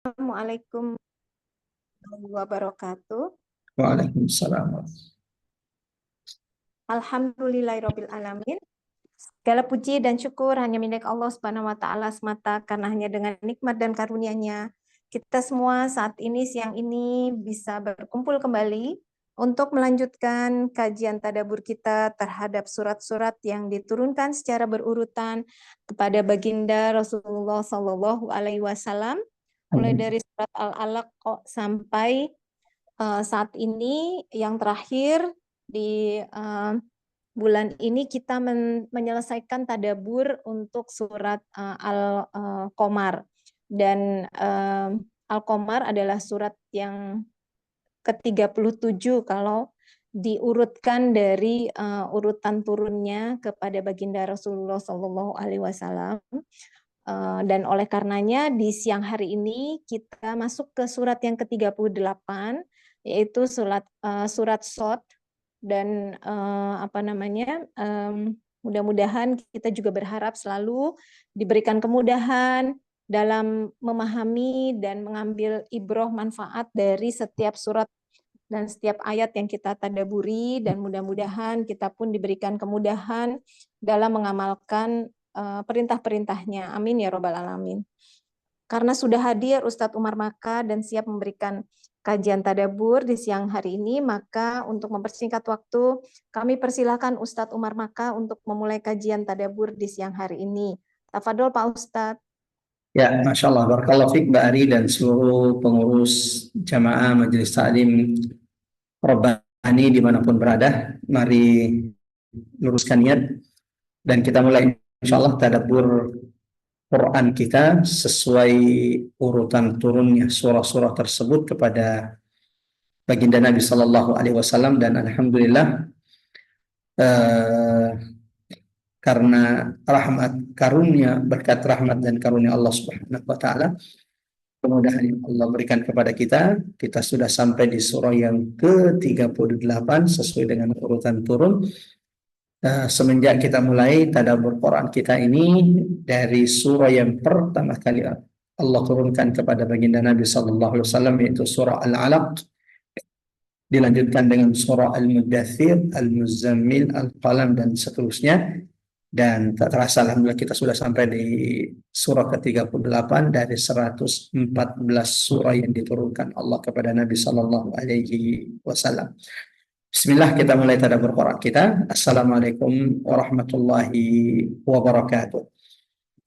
Assalamualaikum warahmatullahi wabarakatuh. Waalaikumsalam. Alhamdulillahirabbil alamin. Segala puji dan syukur hanya milik Allah Subhanahu wa taala semata, karena hanya dengan nikmat dan karunia-Nya kita semua saat ini, siang ini, bisa berkumpul kembali untuk melanjutkan kajian tadabbur kita terhadap surat-surat yang diturunkan secara berurutan kepada baginda Rasulullah Shallallahu alaihi wasallam, mulai dari surat Al-Alaq sampai saat ini yang terakhir di bulan ini kita menyelesaikan tadabbur untuk surat Al-Qamar, dan Al-Qamar adalah surat yang ke-37 kalau diurutkan dari urutan turunnya kepada baginda Rasulullah Shallallahu alaihi wasallam. Dan oleh karenanya di siang hari ini kita masuk ke surat yang ke-38, yaitu surat Shad. Dan mudah-mudahan kita juga berharap selalu diberikan kemudahan dalam memahami dan mengambil ibroh manfaat dari setiap surat dan setiap ayat yang kita tadaburi, dan mudah-mudahan kita pun diberikan kemudahan dalam mengamalkan perintah-perintahnya. Amin ya robbal alamin. Karena sudah hadir Ustadz Umar Maka dan siap memberikan kajian tadabbur di siang hari ini, maka untuk mempersingkat waktu, kami persilahkan Ustadz Umar Maka untuk memulai kajian tadabbur di siang hari ini. Tafadhol Pak Ustadz. Ya, Masya Allah, Barakallahu Fik Mbak Ari dan seluruh pengurus jamaah Majelis Ta'lim Rabbani dimanapun berada. Mari luruskan niat dan kita mulai Insya Allah tadabbur Quran kita sesuai urutan turunnya surah-surah tersebut kepada baginda Nabi Sallallahu Alaihi Wasallam. Dan Alhamdulillah eh, karena berkat rahmat dan karunia Allah Subhanahu wa taala, kemudahan yang Allah berikan kepada kita, kita sudah sampai di surah yang ke-38 sesuai dengan urutan turun. Semenjak kita mulai tadabbur Quran kita ini dari surah yang pertama kali Allah turunkan kepada baginda Nabi sallallahu alaihi wasallam, yaitu surah Al-Alaq, dilanjutkan dengan surah Al-Mudaththir, Al-Muzammil, Al-Qalam dan seterusnya. Dan tak terasa alhamdulillah kita sudah sampai di surah ke-38 dari 114 surah yang diturunkan Allah kepada Nabi sallallahu alaihi wasallam. Bismillah, kita mulai tadabbur Quran kita. Assalamualaikum warahmatullahi wabarakatuh.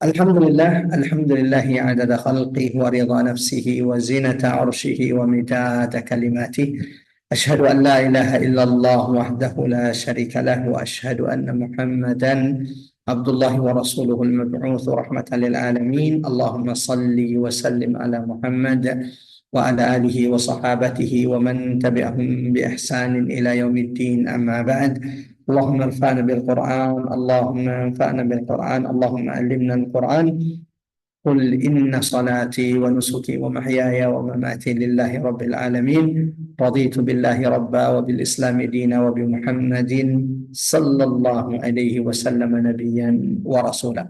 Alhamdulillahi adada khalqihi wa ridha nafsihi wa zinata arshihi wa midada kalimatihi. أشهد أن لا إله إلا الله وحده لا شريك له وأشهد أن محمدا عبد الله ورسوله المبعوث رحمة للعالمين. اللهم صل وسلم على محمد وعلى آله وصحابته ومن تبعهم بإحسان إلى يوم الدين. أما بعد، اللهم انفعنا بالقرآن، اللهم انفعنا بالقرآن، اللهم علمنا القرآن. قل إن صلاتي ونسكي ومحياي ومماتي لله رب العالمين، رضيت بالله ربا وبالإسلام دينا وبمحمد صلى الله عليه وسلم نبيا ورسولا.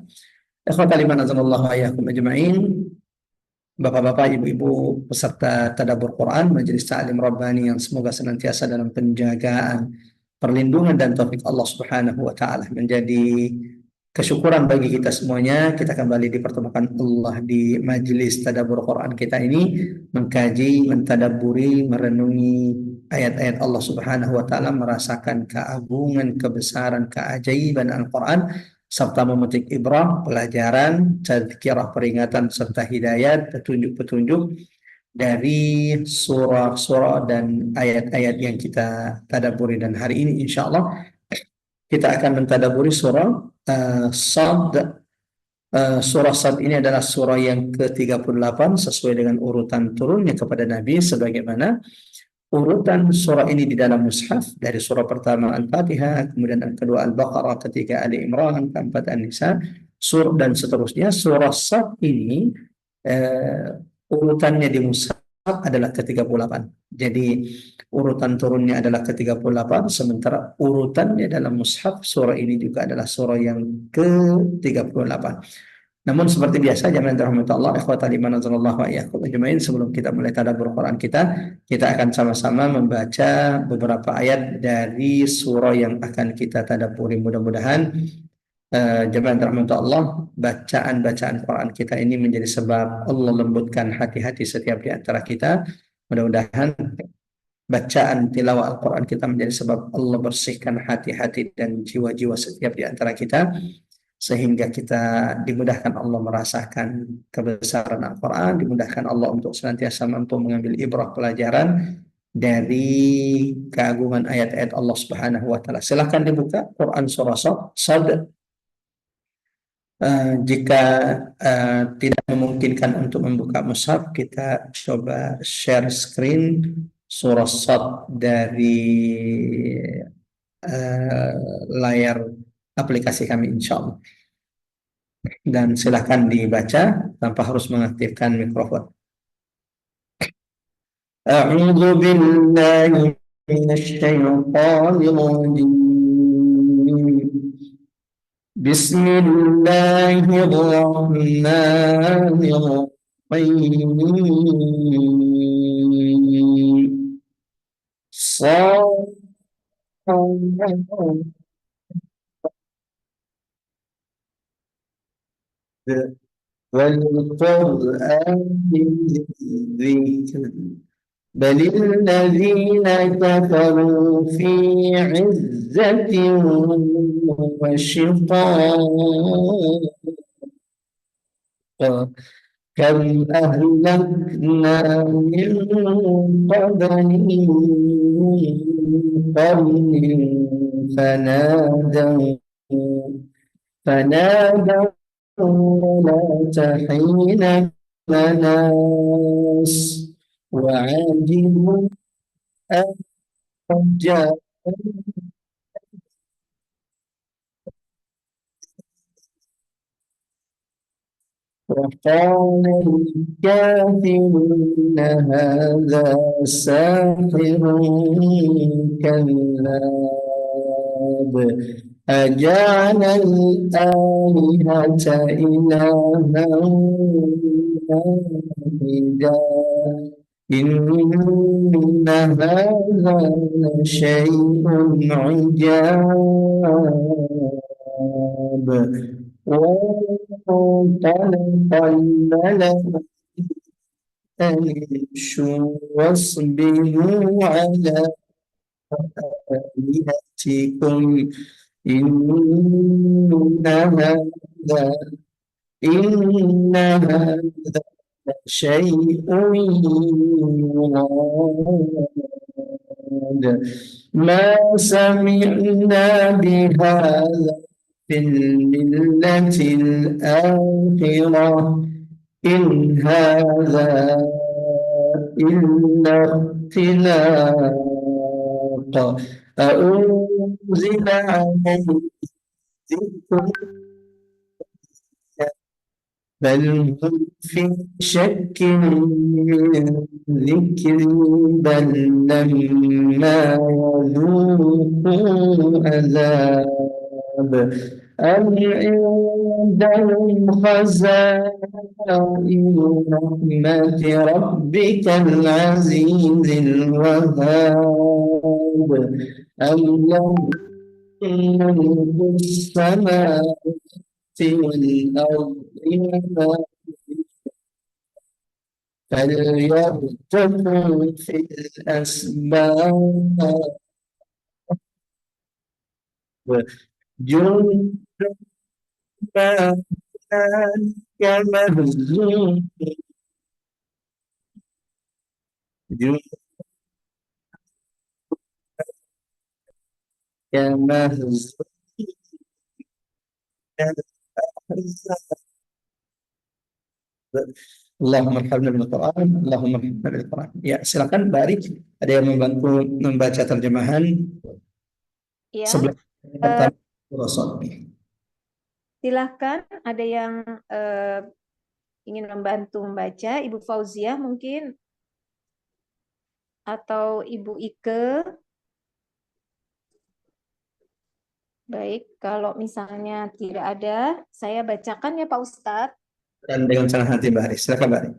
Ikhwata liman azanallahu ayyakum ajma'in. Bapak-bapak, ibu-ibu peserta tadabbur Quran Majelis Ta'lim Rabbani yang semoga senantiasa dalam penjagaan, perlindungan dan taufik Allah Subhanahu wa taala. Menjadi kesyukuran bagi kita semuanya, kita kembali dipertemukan Allah di majelis tadabbur Quran kita ini, mengkaji, mentadabburi, merenungi ayat-ayat Allah Subhanahu wa taala, merasakan keagungan, kebesaran, keajaiban Al-Quran, serta memetik ibrah, pelajaran, tazkirah, peringatan, serta hidayat, petunjuk-petunjuk dari surah-surah dan ayat-ayat yang kita tadabburi. Dan hari ini insya Allah kita akan mentadaburi surah Shad. Surah Shad ini adalah surah yang ke-38 sesuai dengan urutan turunnya kepada Nabi, sebagaimana urutan surah ini di dalam mushaf. Dari surah pertama Al-Fatihah, kemudian yang kedua Al-Baqarah, ketiga Ali Imran, keempat An-Nisa, dan seterusnya. Surah Shad ini urutannya di mushaf adalah ke-38. Jadi urutan turunnya adalah ke-38, sementara urutannya dalam mushaf surah ini juga adalah surah yang ke-38. Namun seperti biasa, jamaah rahmatullah Allah, ikhwatal iman azallahu wa iyyakum ajmain, sebelum kita mulai tadabbur Quran kita akan sama-sama membaca beberapa ayat dari surah yang akan kita tadabburi. Mudah-mudahan jemaah rahmatullah Allah, bacaan-bacaan Quran kita ini menjadi sebab Allah lembutkan hati-hati setiap di antara kita. Mudah-mudahan bacaan tilawah Al-Quran kita menjadi sebab Allah bersihkan hati-hati dan jiwa-jiwa setiap di antara kita, sehingga kita dimudahkan Allah merasakan kebesaran Al-Quran, dimudahkan Allah untuk senantiasa mampu mengambil ibrah pelajaran dari keagungan ayat-ayat Allah Subhanahu wa taala. Silahkan dibuka Quran surah Sad. Jika tidak memungkinkan untuk membuka mushaf, kita coba share screen surah Sad dari layar aplikasi kami, insya Allah. Dan silahkan dibaca tanpa harus mengaktifkan mikrofon. A'udzu billahi minasy syaithanir rajim. Bismillahirrahmanirrahim. Shad والقرآن الذكر بل الذين كفروا في عزة وشقاق كم أهلكنا من قبلهم من قرن فنادوا ولا حين مناص وعجبوا أن جاءهم وقال الكافرون هذا ساحر كذاب أجعل الآلهة إلها واحدا إن هذا لشيء عجاب وانطلق الملأ أن امشوا واصبروا على آلهتكم إن هذا شيء يراد ما سمعنا بهذا في الملة الآخرة إن هذا إلا اختلاق أأنزل عليه ذكر بل هم في شك من ذكري بل لما يذوقوا عذاب أم عندهم خزائن رحمة ربك العزيز الوهاب أم لهم ملك السماوات والأرض وما فليرتقوا في الأسباب جند ما هنالك مهزوم جند مهزوم Allahumma arhamna bil Quran, Allahumma arhamna bil Quran. Ya, silakan Mbak Ari, ada yang membantu membaca terjemahan Ya, sebelah eh, pertama Rasul. silahkan ada yang ingin membantu membaca, Ibu Fauziah mungkin, atau Ibu Ike. Baik, kalau misalnya tidak ada, saya bacakan ya Pak Ustadz. Dan dengan senang hati Mbak Haris. Silakan Mbak Haris.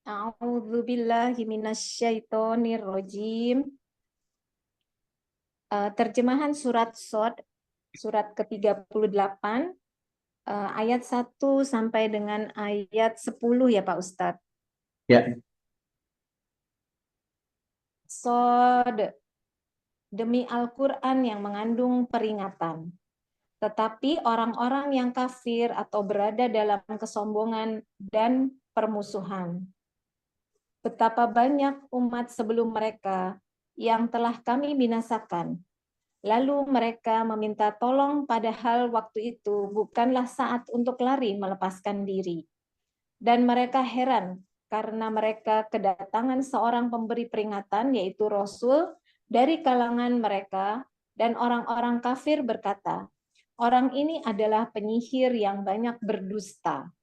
A'udzubillahiminasyaitonirrojim. Terjemahan surat Sod, surat ke-38, ayat 1 sampai dengan ayat 10 ya Pak Ustadz. Ya. Sod, demi Al-Quran yang mengandung peringatan. Tetapi orang-orang yang kafir atau berada dalam kesombongan dan permusuhan. Betapa banyak umat sebelum mereka yang telah kami binasakan. Lalu mereka meminta tolong padahal waktu itu bukanlah saat untuk lari melepaskan diri. Dan mereka heran karena mereka kedatangan seorang pemberi peringatan yaitu Rasul dari kalangan mereka, dan orang-orang kafir berkata, orang ini adalah penyihir yang banyak berdusta.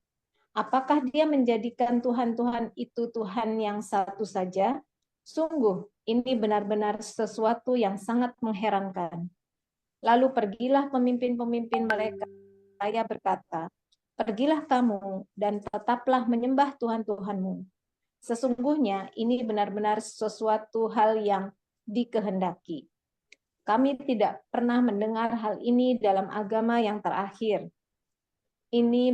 Apakah dia menjadikan Tuhan-Tuhan itu Tuhan yang satu saja? Sungguh, ini benar-benar sesuatu yang sangat mengherankan. Lalu pergilah pemimpin-pemimpin mereka, saya berkata, pergilah kamu dan tetaplah menyembah Tuhan-Tuhanmu. Sesungguhnya ini benar-benar sesuatu hal yang dikehendaki. Kami tidak pernah mendengar hal ini dalam agama yang terakhir. Ini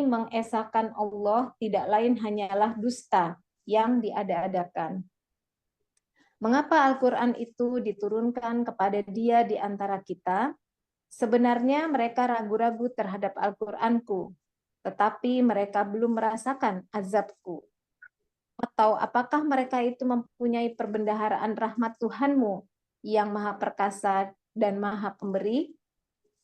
mengesahkan Allah tidak lain hanyalah dusta yang diada-adakan. Mengapa Al-Quran itu diturunkan kepada dia di antara kita? Sebenarnya mereka ragu-ragu terhadap Al-Quranku, tetapi mereka belum merasakan azabku. Atau apakah mereka itu mempunyai perbendaharaan rahmat Tuhanmu yang maha perkasa dan maha pemberi?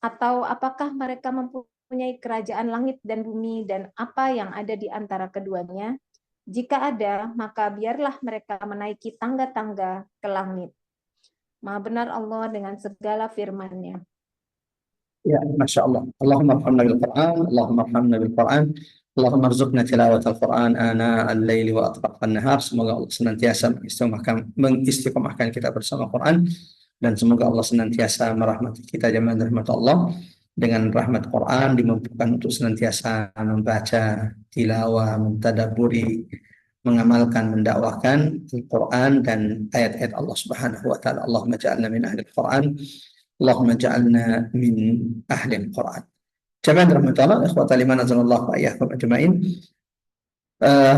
Atau apakah mereka mempunyai kerajaan langit dan bumi dan apa yang ada di antara keduanya? Jika ada, maka biarlah mereka menaiki tangga-tangga ke langit. Maha benar Allah dengan segala firman-Nya. Ya, Masya Allah. Allahumma arhamna bil Quran, Allahumma arhamna bil Quran, Allahumma arzuqna tilawat al-Quran ana al-laili wa atrafan nahar. Semoga Allah senantiasa mengistiqomahkan kita bersama Quran, dan semoga Allah senantiasa merahmati kita jemaah rahmat Allah dengan rahmat Quran, dimampukan untuk senantiasa membaca, tilawah, mentadabburi, mengamalkan, mendakwahkan Al-Quran dan ayat-ayat Allah Subhanahu wa taala. Allahumma ja'alna min ahli Al-Quran, Allahumma ja'alna min ahli Al-Quran. Jemaah rahmatullah, ikhwatal iman azanallahu wa iyyakum ajmain.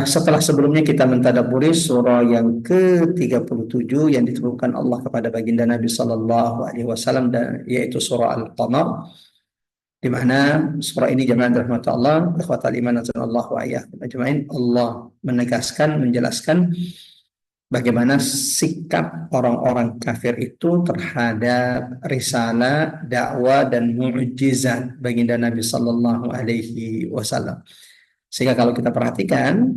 Setelah sebelumnya kita mentadabburi surah yang ke-37 yang diturunkan Allah kepada baginda Nabi sallallahu alaihi wasallam, yaitu surah Al-Qamar, di mana surah ini jemaah rahmat Allah, ikhwatal iman azanallahu wa iyyakum ajmain, Allah menegaskan, menjelaskan bagaimana sikap orang-orang kafir itu terhadap risalah, dakwah dan mukjizat baginda Nabi sallallahu alaihi wasallam. Sehingga kalau kita perhatikan,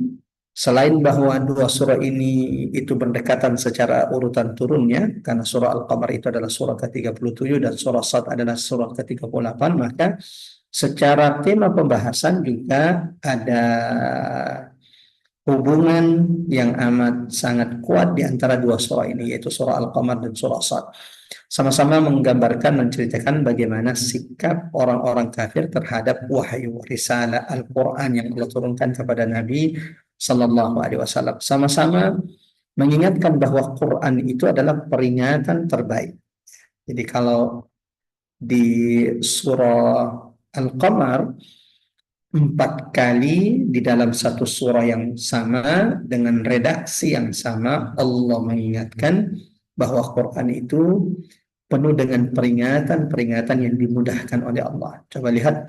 selain bahwa dua surah ini itu berdekatan secara urutan turunnya, karena surah Al-Qamar itu adalah surah ke-37 dan surah Sad adalah surah ke-38, maka secara tema pembahasan juga ada hubungan yang amat sangat kuat di antara dua surah ini, yaitu surah Al-Qamar dan surah Sad. Sama-sama menggambarkan, menceritakan bagaimana sikap orang-orang kafir terhadap wahyu risalah Al-Quran yang Allah turunkan kepada Nabi Sallallahu Alaihi Wasallam. Sama-sama mengingatkan bahwa Quran itu adalah peringatan terbaik. Jadi kalau di surah Al-Qamar 4 kali di dalam satu surah yang sama dengan redaksi yang sama, Allah mengingatkan bahwa Quran itu penuh dengan peringatan-peringatan yang dimudahkan oleh Allah. Coba lihat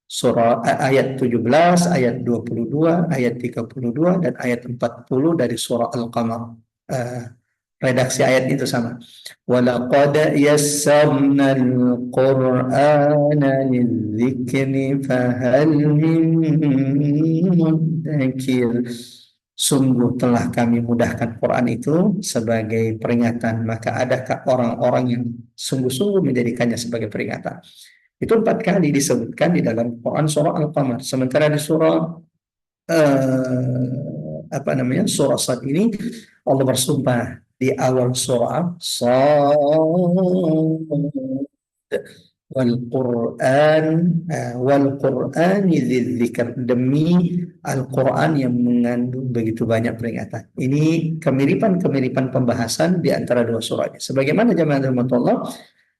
surah ayat 17, ayat 22, ayat 32 dan ayat 40 dari surah Al-Qamar. Redaksi ayat itu sama. Walaqad yassarna al-Qur'ana lidzikri fahal min mudzakir. Sungguh telah kami mudahkan Quran itu sebagai peringatan, maka adakah orang-orang yang sungguh-sungguh menjadikannya sebagai peringatan? Itu 4 kali disebutkan di dalam Quran surah Al-Qamar. Sementara di surah surah Sad ini Allah bersumpah di awal surah Sad wal Quran wal Qurani dzidzikr, demi Al-Quran yang mengandung begitu banyak peringatan. Ini kemiripan-kemiripan pembahasan di antara dua surah ini. Sebagaimana jemaah rahmatullah,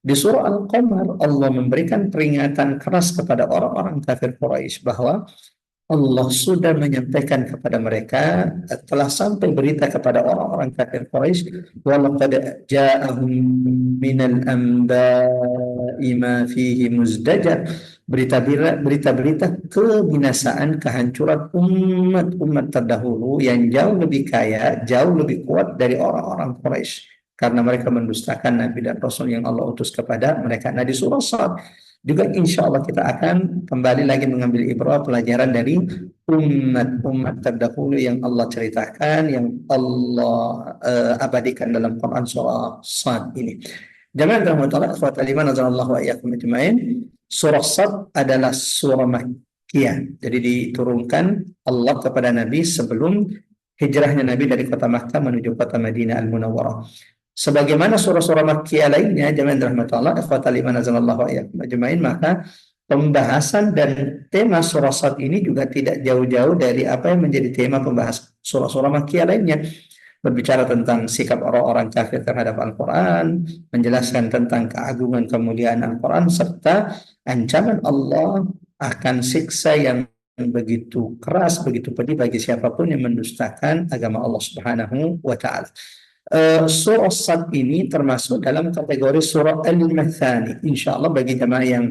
di surah Al-Qamar Allah memberikan peringatan keras kepada orang-orang kafir Quraisy bahwa Allah sudah menyampaikan kepada mereka, telah sampai berita kepada orang-orang kafir Quraisy, walaqad ja'ahum minal anba'i ma fihi muzdajar, berita-berita kebinasaan, kehancuran umat-umat terdahulu yang jauh lebih kaya, jauh lebih kuat dari orang-orang Quraisy karena mereka mendustakan Nabi dan Rasul yang Allah utus kepada mereka. Nah, di surah Sad juga insya Allah kita akan kembali lagi mengambil ibrah pelajaran dari umat-umat terdahulu yang Allah ceritakan, yang Allah abadikan dalam Quran surah Sad ini. Jamaah rahmatullah akhwat aliman azallahu wa iyyakum ajmain. Surah Sad adalah surah Makkiyah. Jadi diturunkan Allah kepada Nabi sebelum hijrahnya Nabi dari kota Makkah menuju kota Madinah Al-Munawwarah. Sebagaimana surah-surah Makkiyah lainnya, jemaah rahmatullah, ikhwatal iman azallahu ajmain, maka pembahasan dan tema surah Sad ini juga tidak jauh-jauh dari apa yang menjadi tema pembahasan surah-surah Makkiyah lainnya. Berbicara tentang sikap orang-orang kafir terhadap Al-Quran, menjelaskan tentang keagungan kemuliaan Al-Quran, serta ancaman Allah akan siksa yang begitu keras, begitu pedih bagi siapapun yang mendustakan agama Allah Subhanahu wa Ta'ala. Surah Sad ini termasuk dalam kategori surah Al-Mathani. Insya Allah bagi jemaah yang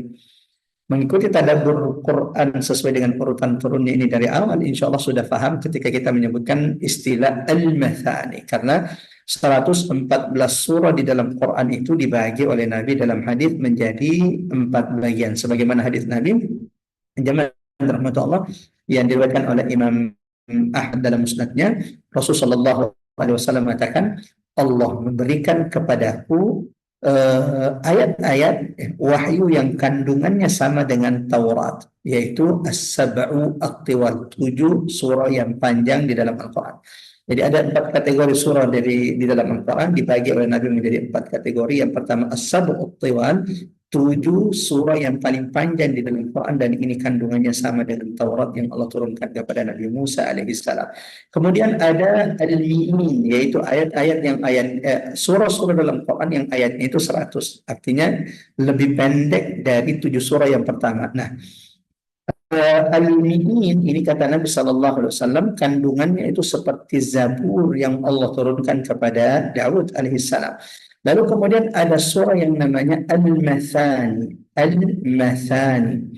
mengikuti tadabbur Quran sesuai dengan urutan turunnya ini dari awal, insya Allah sudah paham ketika kita menyebutkan istilah Al-Mathani. Karena 114 surah di dalam Quran itu dibagi oleh Nabi dalam hadis menjadi 4 bagian. Sebagaimana hadis Nabi, jemaah rahmatullah, yang diriwayatkan oleh Imam Ahmad dalam musnadnya, Rasulullah SAW mengatakan, Allah memberikan kepadaku ayat-ayat wahyu yang kandungannya sama dengan Taurat, yaitu As-Sab'u At-Tiwal, 7 surah yang panjang di dalam Al-Quran. Jadi ada 4 kategori surah di dalam Al-Quran, dibagi oleh Nabi menjadi 4 kategori. Yang pertama As-Sab'u At-Tiwal, 7 surah yang paling panjang di dalam Quran, dan ini kandungannya sama dengan Taurat yang Allah turunkan kepada Nabi Musa alaihissalam. Kemudian ada Al-Mu'min, yaitu ayat-ayat yang surah-surah dalam Quran yang ayatnya itu 100, artinya lebih pendek dari 7 surah yang pertama. Nah, Al-Mu'min ini kata Nabi Sallallahu Alaihi Wasallam kandungannya itu seperti Zabur yang Allah turunkan kepada Daud alaihissalam. Lalu kemudian ada surah yang namanya Al-Mathani. Al-Mathani,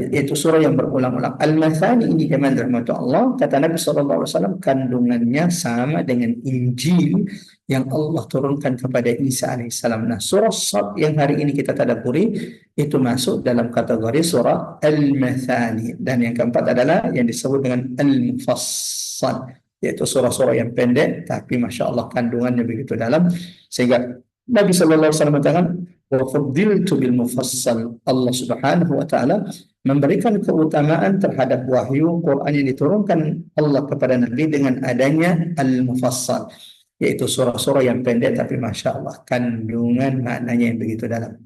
yaitu surah yang berulang-ulang. Al-Mathani ini jemaah rahmatullah Allah, kata Nabi SAW, kandungannya sama dengan Injil yang Allah turunkan kepada Isa alaihissalam. Nah, surah Sad yang hari ini kita tadabburi itu masuk dalam kategori surah Al-Mathani. Dan yang keempat adalah yang disebut dengan Al-Mufassal, yaitu surah-surah yang pendek tapi masya Allah kandungannya begitu dalam, sehingga Nabi Sallallahu Alaihi Wasallam mengatakan, wa fuddiltu bil mufassal, Allah Subhanahu Wa Taala memberikan keutamaan terhadap wahyu Quran yang diturunkan Allah kepada Nabi dengan adanya al-mufassal, yaitu surah-surah yang pendek tapi masya Allah kandungan maknanya yang begitu dalam.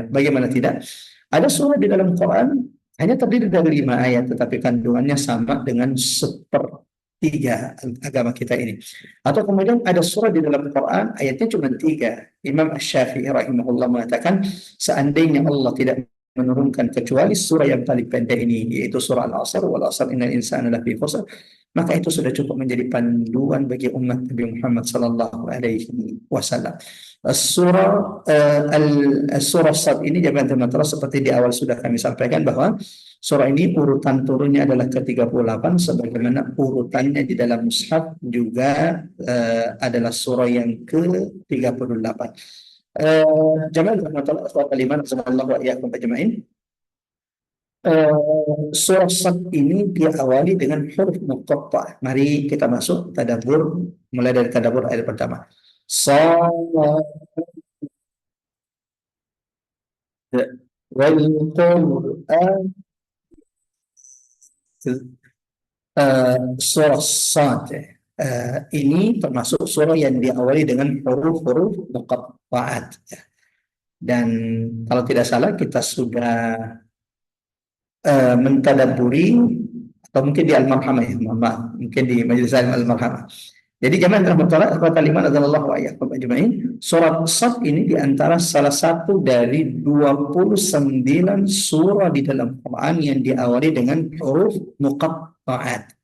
Bagaimana tidak? Ada surah di dalam Quran hanya terdiri dari 5 ayat, tetapi kandungannya sama dengan sepertiga agama kita ini. Atau kemudian ada surah di dalam Quran ayatnya cuma 3. Imam Asy-Syafi'i rahimahullah mengatakan, seandainya Allah tidak menurunkan kecuali surah yang paling pendek ini, yaitu surah Al-Asr, wal 'asr innal insana lafi khusr, maka itu sudah cukup menjadi panduan bagi umat Nabi Muhammad sallallahu alaihi wasallam. Surah Sad ini jemaah teman-teman, seperti di awal sudah kami sampaikan bahwa surah ini urutan turunnya adalah ke-38, sebagaimana urutannya di dalam mushaf juga adalah surah yang ke-38. Jemaah rahmatullah wa kaliman sallallahu alaihi ajmain. Surah Sad ini diawali dengan huruf muqatta'ah. Mari kita masuk tadabbur, mulai dari tadabbur ayat pertama. Sad wal Qur'an, surah Sad. ini termasuk surah yang diawali dengan huruf-huruf muqatta'at. Ya. Dan kalau tidak salah kita sudah mentadaburi atau mungkin di Al-Marhamah ya, mungkin di Majelis Al-Marhamah. Jadi jamaah rahmatullah kalimat adalah wa iyyakum ajmain. Surat Shad ini diantara salah satu dari 29 surah di dalam Quran yang diawali dengan huruf muqatta'at.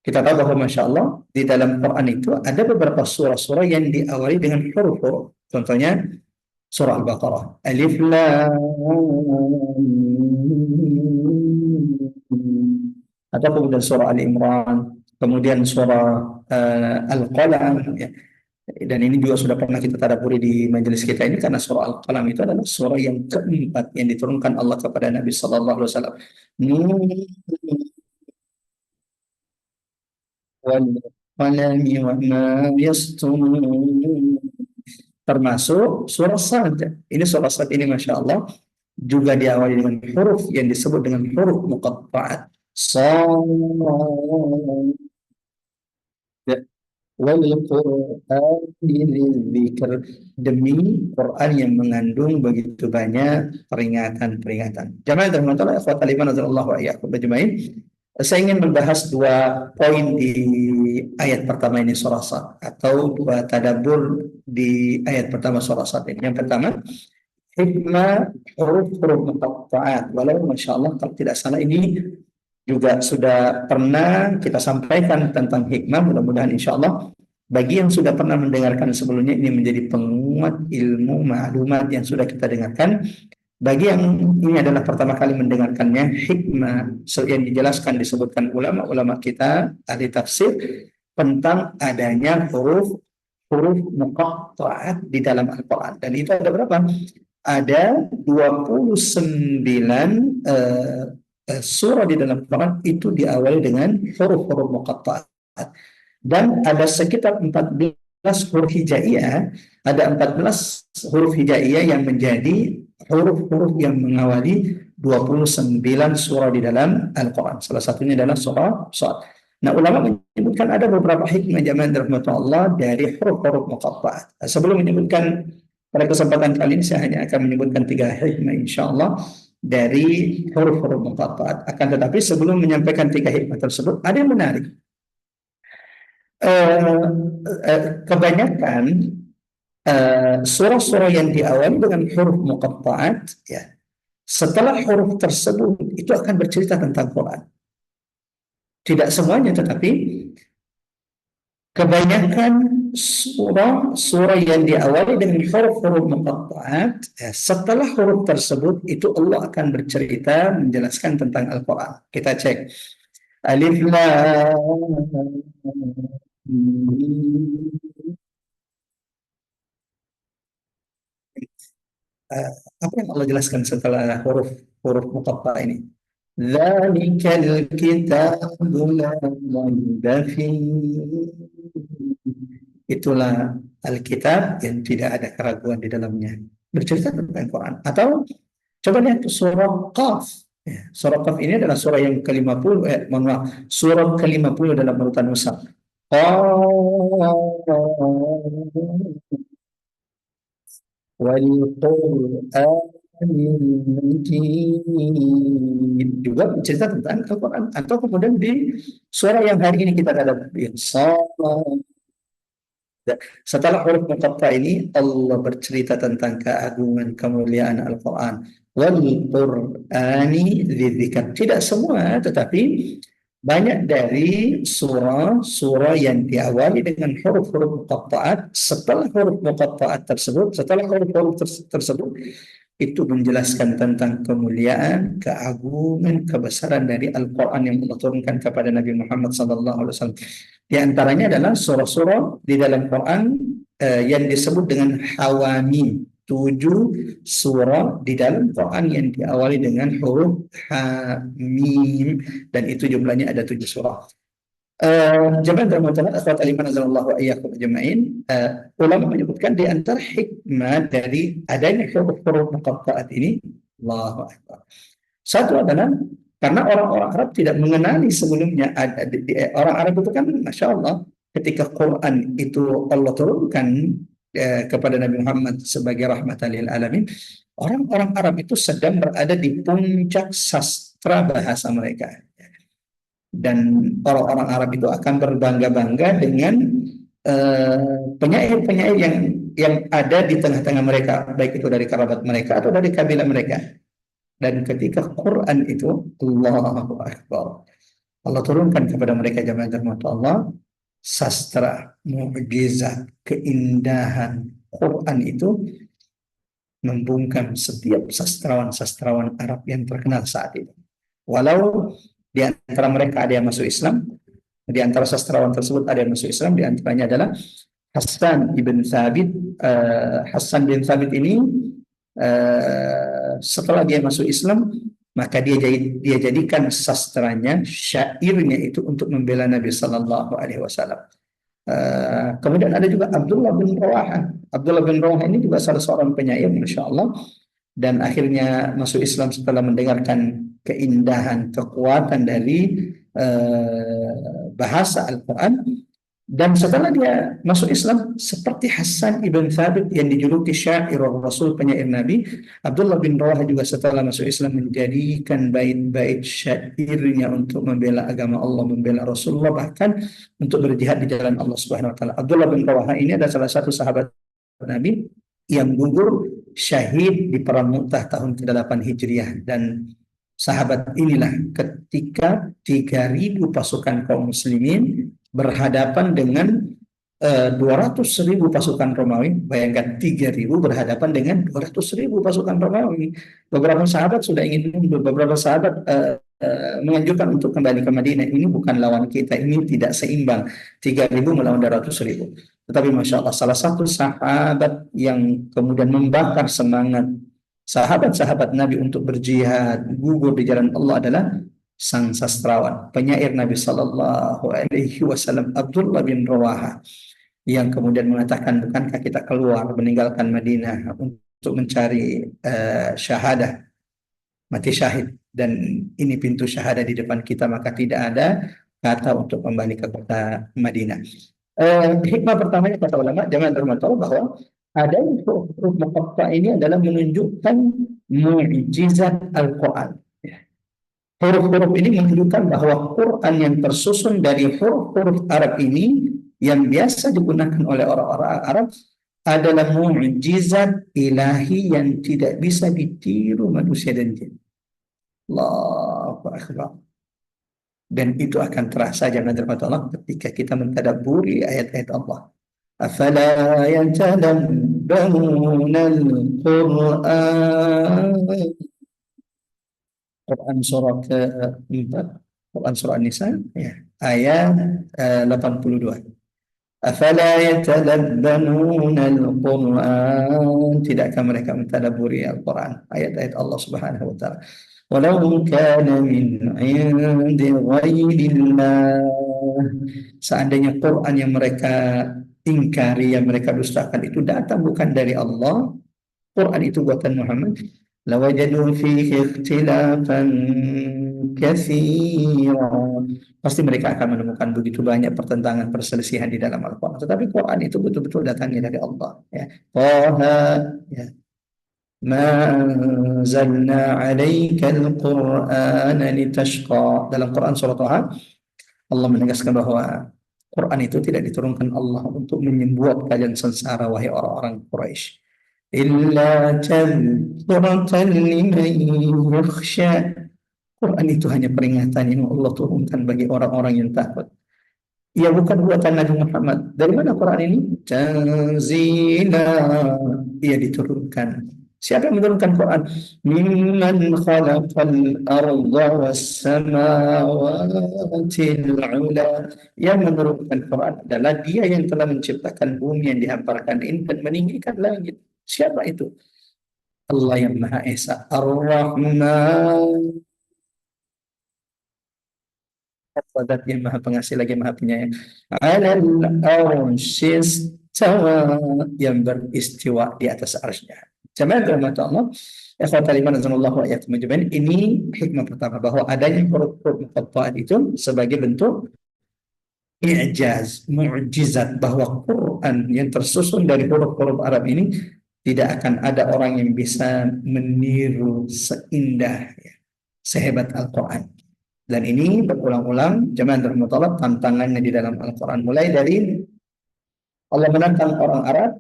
Kita tahu bahwa Masya Allah di dalam Quran itu ada beberapa surah-surah yang diawali dengan huruf-huruf. Contohnya surah Al-Baqarah. Alif Lam Mim. Atau kemudian surah Ali Imran, kemudian surah Al-Qalam, ya. Dan ini juga sudah pernah kita tadabburi di majelis kita ini karena surah Al-Qalam itu adalah surah yang keempat yang diturunkan Allah kepada Nabi Sallallahu Alaihi Wasallam. Wal qalami wa ma yasturun. Termasuk surah Sad. Ini surah Sad ini Masya Allah juga diawali dengan huruf yang disebut dengan huruf muqatta'at. Sad wal Qur'anil dzikr, demi Quran yang mengandung begitu banyak peringatan-peringatan. Jamaah rahmatullah ikhwatal iman azallahu wa iyyakum ajmain. Saya ingin membahas dua poin di ayat pertama ini surah Sad, atau dua tadabbur di ayat pertama surah Sad ini. Yang pertama, hikmah huruf-huruf muqatta'at. Walau Masya Allah kalau tidak salah ini juga sudah pernah kita sampaikan tentang hikmah. Mudah-mudahan insya Allah bagi yang sudah pernah mendengarkan sebelumnya ini menjadi penguat ilmu maklumat yang sudah kita dengarkan. Bagi yang ini adalah pertama kali mendengarkannya, hikmah yang dijelaskan disebutkan ulama-ulama kita ahli tafsir tentang adanya huruf muqatta'at di dalam Al-Quran. Dan itu ada berapa? Ada 29 surah di dalam Quran itu diawali dengan huruf-huruf muqatta'at. Dan ada sekitar 14 huruf hijaiyah, ada 14 huruf hijaiyah yang menjadi huruf-huruf yang mengawali 29 surah di dalam Al-Quran. Salah satunya adalah surah Shad. Nah, ulama menyebutkan ada beberapa hikmah jamaah rahmatullah Allah dari huruf-huruf muqatta'at. Sebelum menyebutkan pada kesempatan kali ini saya hanya akan menyebutkan 3 hikmah insyaallah dari huruf-huruf muqatta'at. Akan tetapi sebelum menyampaikan 3 hikmah tersebut, ada yang menarik. Kebanyakan surah-surah yang diawali dengan huruf muqatta'at, ya, setelah huruf tersebut itu akan bercerita tentang Quran. Tidak semuanya, tetapi kebanyakan surah yang diawali dengan huruf-huruf muqatta'at, ya, setelah huruf tersebut itu Allah akan bercerita menjelaskan tentang Al-Quran. Kita cek. Alif Lam Mim. Apa yang Allah jelaskan setelah huruf muqatta'ah ini? Dzalikal kitabu la raiba fihi. Itulah Alkitab yang tidak ada keraguan di dalamnya. Bercerita tentang Quran. Atau coba lihat surah Qaf. Ya, surah Qaf ini adalah surah yang ke-50, surah ke-50 dalam urutan mushaf. Wal Qur'anil Majid, juga bercerita tentang Al-Quran. Atau kemudian di surah yang hari ini kita ada setelah huruf muqatta'ah ini Allah bercerita tentang keagungan kemuliaan Al-Quran. Wal Qur'ani dzikr. Tidak semua, tetapi banyak dari surah-surah yang diawali dengan huruf-huruf muqatta'at. Setelah huruf muqatta'at tersebut, setelah huruf-huruf tersebut itu menjelaskan tentang kemuliaan, keagungan, kebesaran dari Al-Quran yang Allah turunkan kepada Nabi Muhammad SAW. Di antaranya adalah surah-surah di dalam Quran yang disebut dengan hawamim. 7 surah di dalam Quran yang diawali dengan huruf hamim, dan itu jumlahnya ada 7 surah. Jemaah rahmatullah akhwat aliman azallahu wa iyyakum ajmain. Ulama menyebutkan di antara hikmah dari adanya huruf-huruf muqatta'at ini, Allahu akbar. Satu adalah karena orang-orang Arab tidak mengenali sebelumnya. Orang Arab itu kan Masya Allah ketika Quran itu Allah turunkan kepada Nabi Muhammad sebagai rahmatan lil alamin, orang-orang Arab itu sedang berada di puncak sastra bahasa mereka. Dan orang-orang Arab itu akan berbangga-bangga dengan penyair-penyair yang ada di tengah-tengah mereka, baik itu dari kerabat mereka atau dari kabilah mereka. Dan ketika Quran itu, Allahu Akbar, Allah turunkan kepada mereka jamaah rahmat Allah, sastra, mukjizat, keindahan Quran itu membungkam setiap sastrawan-sastrawan Arab yang terkenal saat itu. Walau di antara mereka ada yang masuk Islam, di antara sastrawan tersebut ada yang masuk Islam, di antaranya adalah Hassan ibn Thabit. Hassan bin Thabit ini setelah dia masuk Islam, maka dia jadikan sastranya, syairnya itu untuk membela Nabi Sallallahu Alaihi Wasallam. Kemudian ada juga Abdullah bin Rawaha. Abdullah bin Rawaha ini juga salah seorang penyair, masya Allah, dan akhirnya masuk Islam setelah mendengarkan keindahan, kekuatan dari bahasa Al-Quran. Dan setelah dia masuk Islam, seperti Hassan ibn Thabit yang dijuluki syairul Rasul, penyair Nabi, Abdullah bin Rawaha juga setelah masuk Islam menjadikan bait-bait syairnya untuk membela agama Allah, membela Rasulullah, bahkan untuk berjihad di jalan Allah Subhanahu wa taala. Abdullah bin Rawaha ini adalah salah satu sahabat Nabi yang gugur syahid di perang Mu'tah tahun ke-8 Hijriah. Dan sahabat inilah ketika 3.000 pasukan kaum muslimin berhadapan dengan 200.000 pasukan Romawi. Bayangkan 3.000 berhadapan dengan 200.000 pasukan Romawi. Beberapa sahabat sudah ingin mundur, beberapa sahabat menganjurkan untuk kembali ke Madinah. Ini bukan lawan kita, ini tidak seimbang. 3.000 melawan 200.000. Tetapi Masya Allah, salah satu sahabat yang kemudian membakar semangat sahabat-sahabat Nabi untuk berjihad, gugur di jalan Allah adalah sang sastrawan, penyair Nabi Sallallahu Alaihi Wasallam, Abdullah bin Rawaha, yang kemudian mengatakan, bukankah kita keluar meninggalkan Madinah untuk mencari syahadah, mati syahid, dan ini pintu syahadah di depan kita, maka tidak ada kata untuk kembali ke kota Madinah. Hikmah pertamanya kata ulama, jangan terlalu bahwa ada huruf muqatta ini adalah menunjukkan mukjizat Al-Quran. Huruf-huruf ini menunjukkan bahwa Quran yang tersusun dari huruf-huruf Arab ini yang biasa digunakan oleh orang-orang Arab adalah mukjizat ilahi yang tidak bisa ditiru manusia dan jin. Allahu Akbar. Dan itu akan terasa jangan terpatah Allah ketika kita mentadabburi ayat-ayat Allah. Afala yatadabbaruna al-Qur'an. Quran surah ke-4, Quran surah An-Nisa, ya, ayat 82. Afala yatadabbaruna al-Qur'an. Tidakkah mereka mentadabburi Al-Quran, ayat-ayat Allah Subhanahu wa taala. Walau kana min 'indi ghairillah. Seandainya Quran yang mereka ingkari, yang mereka dustakan itu datang bukan dari Allah, Quran itu buatan Muhammad, lawajadu fihi ikhtilafan katsira. Pasti mereka akan menemukan begitu banyak pertentangan, perselisihan di dalam Al-Quran. Tetapi Quran itu betul-betul datangnya dari Allah. Ya. Taha, ya. Ma anzalna 'alaikal Qur'ana litashqa. Dalam Quran surah Taha, Allah menegaskan bahwa Quran itu tidak diturunkan Allah untuk membuat kalian sengsara, wahai orang-orang Quraisy. Illa tadhkiratan liman yakhsha. Quran itu hanya peringatan yang Allah turunkan bagi orang-orang yang takut. Ia bukan buatan Nabi Muhammad. Dari mana Quran ini? Tanzila. Ia diturunkan. Siapa yang menurunkan Quran? Mimman khalaqal arda was samawati al-ula. Yang menurunkan Quran adalah Dia yang telah menciptakan bumi yang dihamparkan ini dan meninggikan langit. Siapa itu? Allah yang Maha Esa, Ar-Rahman. Zat yang Maha Pengasih lagi Maha Penyayang. Alal arsyis tawa, yang beristiwa di atas arsy-Nya. Jamaah rahmat Allah, ikhwatal iman azanallahu wa iyyakum ajmain. Ini hikmah pertama, bahwa adanya huruf-huruf muqatta'at itu sebagai bentuk i'jaz, mu'jizat, bahwa Quran yang tersusun dari huruf-huruf Arab ini tidak akan ada orang yang bisa meniru seindah, sehebat Al-Quran. Dan ini berulang-ulang jemaah rahmatullah tantangannya di dalam Al-Quran, mulai dari Allah menantang orang Arab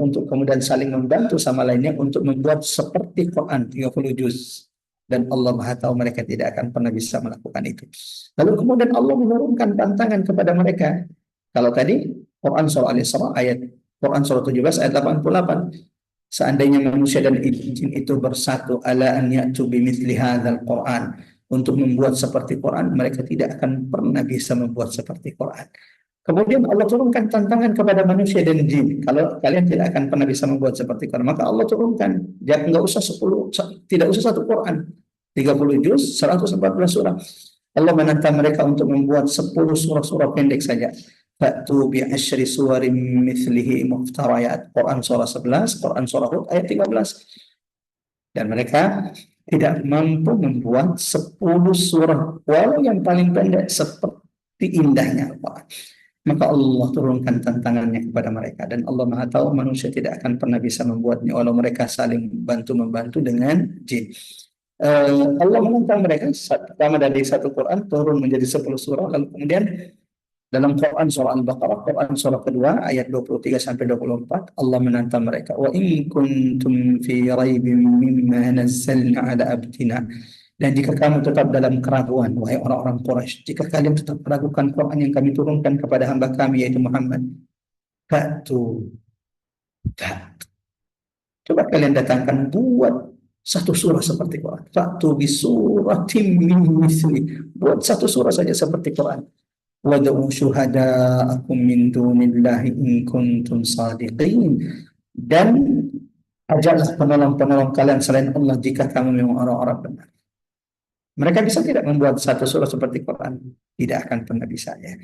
untuk kemudian saling membantu sama lainnya untuk membuat seperti Quran 30 juz. Dan Allah Maha tahu mereka tidak akan pernah bisa melakukan itu. Lalu kemudian Allah menurunkan tantangan kepada mereka. Kalau tadi Quran surah Al-Isra Quran surah 17 ayat 88. Seandainya manusia dan jin itu bersatu ala an ya'tu bimithli hadzal Quran, untuk membuat seperti Quran, mereka tidak akan pernah bisa membuat seperti Quran. Kemudian Allah turunkan tantangan kepada manusia dan jin. Kalau kalian tidak akan pernah bisa membuat seperti Quran, maka Allah turunkan. Jangan nggak usah 10, tidak usah satu Quran. 30 juz, 114 surah. Allah menantang mereka untuk membuat 10 surah-surah pendek saja. Fa'tu bi asyri suwarin mithlihi muftarayat. Quran surah 11, Quran surah Hud ayat 13. Dan mereka tidak mampu membuat 10 surah walau yang paling pendek seperti indahnya Al-Quran. Maka Allah turunkan tantangannya kepada mereka, dan Allah Maha tahu manusia tidak akan pernah bisa membuatnya walau mereka saling bantu-membantu dengan jin. Allah menantang mereka pertama dari satu Quran turun menjadi 10 surah, lalu kemudian dalam Quran surah Al-Baqarah, Quran surah kedua ayat 23 sampai 24, Allah menantang mereka, wa in kuntum fi raibin mimma nazzalna ala abdina. Dan jika kamu tetap dalam keraguan, wahai orang-orang Quraisy, jika kalian tetap meragukan Quran yang kami turunkan kepada hamba kami, yaitu Muhammad, fa'tu. Coba kalian datangkan, buat satu surah seperti Quran. Fa'tu bi suratin min misli. Buat satu surah saja seperti Quran. Wad'u syuhada'akum min dunillahi in kuntum sadiqin. Dan ajaklah penolong-penolong kalian selain Allah jika kamu memang orang-orang benar. Mereka bisa tidak membuat satu surah seperti Quran? Tidak akan pernah bisa, ya.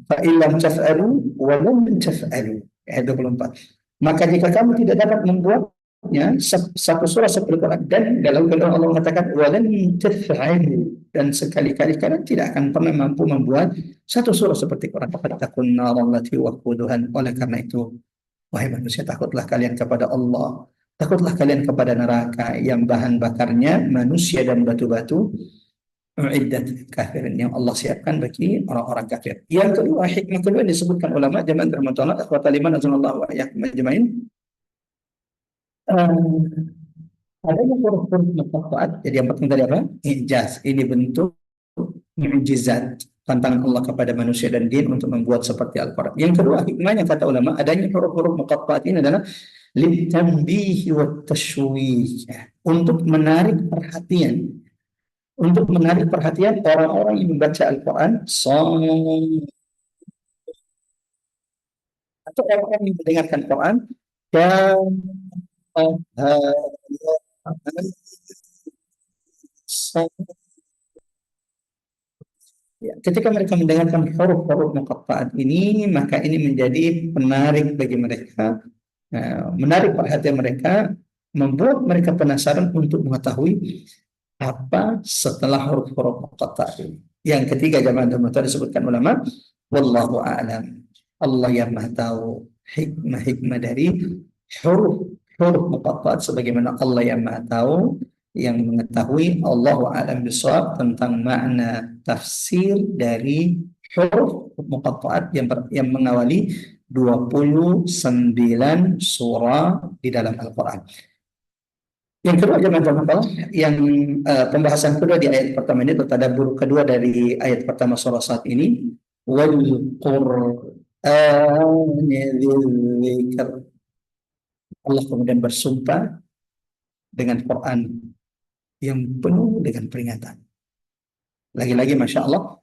Fa'ilam taf'alu walam taf'alu. Ayat 24. Maka jika kamu tidak dapat membuatnya satu surah seperti Quran, dan dalam firman Allah mengatakan walam taf'alu, dan sekali-kali kalian tidak akan pernah mampu membuat satu surah seperti Quran. Fattaqun naral lati waquduhan. Oleh karena itu, wahai manusia, takutlah kalian kepada Allah. Takutlah kalian kepada neraka yang bahan bakarnya manusia dan batu-batu, uiddat kafirin, yang Allah siapkan bagi orang-orang kafir. Yang kedua, hikmah kedua yang disebutkan ulama zaman bermutolak akhwatal iman azanallahu wa iyyakum ajmain, adanya huruf-huruf muqatta'at. Jadi yang pertama tadi apa? Ijaz. Ini bentuk mukjizat, tantangan Allah kepada manusia dan jin untuk membuat seperti Al-Quran. Yang kedua, hikmahnya kata ulama, adanya huruf-huruf muqatta'at ini adalah litanbihi wa tashwih, untuk menarik perhatian orang-orang yang membaca Al-Quran atau orang-orang yang mendengarkan Quran, dan ya, ketika mereka mendengarkan huruf-huruf muqatta'at ini, maka ini menjadi penarik bagi mereka, menarik perhatian mereka, membuat mereka penasaran untuk mengetahui apa setelah huruf-huruf muqatta'at ini. Yang ketiga, jamaah tadi disebutkan ulama, wallahu a'lam. Allah yang Maha tahu hikmah-hikmah dari huruf muqatta'at, sebagaimana Allah yang Maha tahu, yang mengetahui, Allahu a'lam bishawab, tentang makna tafsir dari huruf muqatta'at yang mengawali 29 surah di dalam Al-Quran. Yang kedua, jemaah, yang pembahasan kedua di ayat pertama ini, atau tadabbur kedua dari ayat pertama surah saat ini, wal Qur'ani dzikr. Allah kemudian bersumpah dengan Quran yang penuh dengan peringatan. Lagi-lagi, Masya Allah,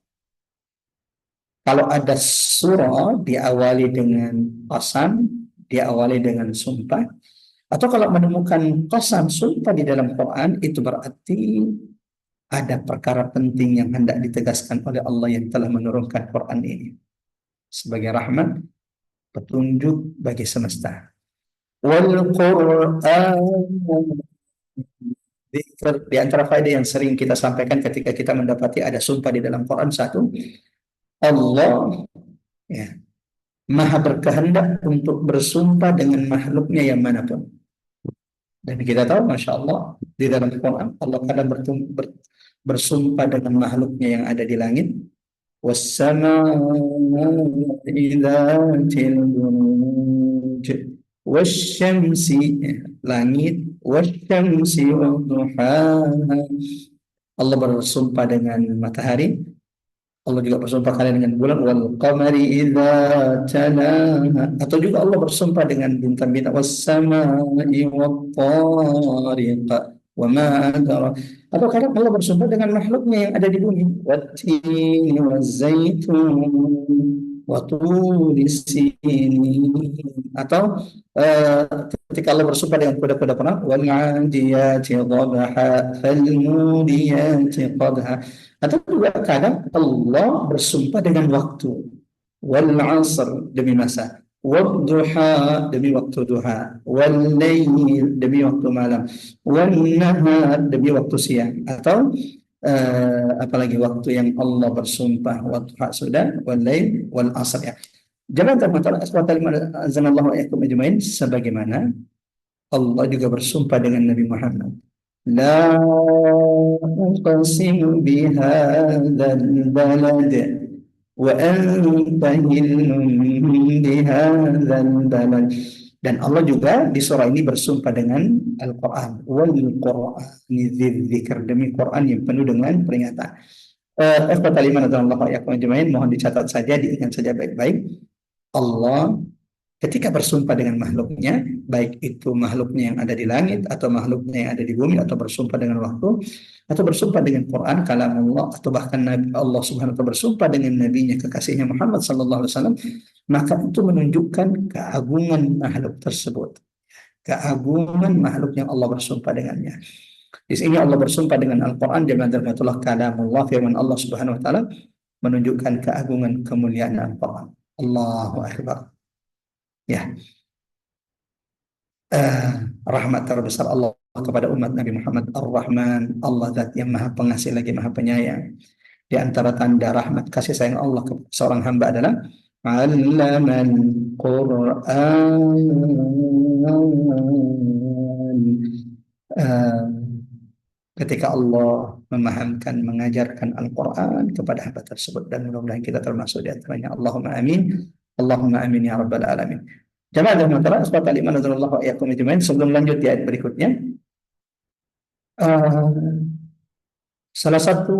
kalau ada surah diawali dengan qasam, diawali dengan sumpah, atau kalau menemukan qasam, sumpah di dalam Quran, itu berarti ada perkara penting yang hendak ditegaskan oleh Allah yang telah menurunkan Quran ini sebagai rahmat, petunjuk bagi semesta. Wal Qur'an dzikr. Di antara faedah yang sering kita sampaikan ketika kita mendapati ada sumpah di dalam Quran, satu, Allah ya, maha berkehendak untuk bersumpah dengan makhluknya yang manapun. Dan kita tahu, Masya Allah, di dalam Quran, Allah kadang bersumpah dengan makhluknya yang ada di langit. وَالسَّمَاءِ ذَاتِ الْبُرُوجِ وَالشَّمْسِ, langit, وَالشَّمْسِ وَضُحَاهَا. Allah bersumpah dengan matahari. Allah juga bersumpah kalian dengan bulan, wal qamari idza talaha, atau juga Allah bersumpah dengan bintang-bintang, was samai wat tariq wa ma adara, atau kadang Allah bersumpah dengan makhluknya yang ada di bumi, wat tini waz zaitun wa turi sinin, atau eh, ketika Allah bersumpah dengan kuda-kuda perang, wal adiyati dhabha fal mudiyati qadha, atau juga kadang Allah bersumpah dengan waktu. Wal asr, demi masa. Wal duha, demi waktu duha. Wal layl, demi waktu malam. Wal nahar, demi waktu siang. Atau apalagi waktu yang Allah bersumpah, waktu sudah, wal layl, wal asr, ya. Jangan termakan azanallahu alaikum ajmain, sebagaimana Allah juga bersumpah dengan Nabi Muhammad. لا أقسم بهذا البلد وأنت هل بهذا البلد. Dan Allah juga di surah ini bersumpah dengan Al-Quran. Wal Qur'ani dzikr, demi Quran yang penuh dengan peringatan. Mohon dicatat saja, diingat saja baik-baik. Allah ketika bersumpah dengan makhluknya, baik itu makhluknya yang ada di langit, atau makhluknya yang ada di bumi, atau bersumpah dengan waktu, atau bersumpah dengan Quran, kalamullah, atau bahkan Allah Subhanahu wa taala bersumpah dengan nabinya, kekasihnya Muhammad sallallahu alaihi wasallam, maka itu menunjukkan keagungan makhluk tersebut. Keagungan makhluk yang Allah bersumpah dengannya. Di sini Allah bersumpah dengan Al-Quran, dengan kalamullah, firman Allah Subhanahu wa taala, menunjukkan keagungan kemuliaan Al-Quran. Allahu Akbar. Ya, rahmat terbesar Allah kepada umat Nabi Muhammad Ar-Rahman, Allah zat yang maha pengasih lagi maha penyayang. Di antara tanda rahmat kasih sayang Allah kepada seorang hamba adalah Allaman Qur'an. Uh, ketika Allah memahamkan, mengajarkan Al-Quran kepada hamba tersebut, dan mudah-mudahan kita termasuk di antaranya. Allahumma amin. Allahumma amin ya rabbal alamin. Jamaah dan matalah asbab al-iman azallahu wa iyyakum ajmain. Sebelum lanjut di ayat berikutnya, salah satu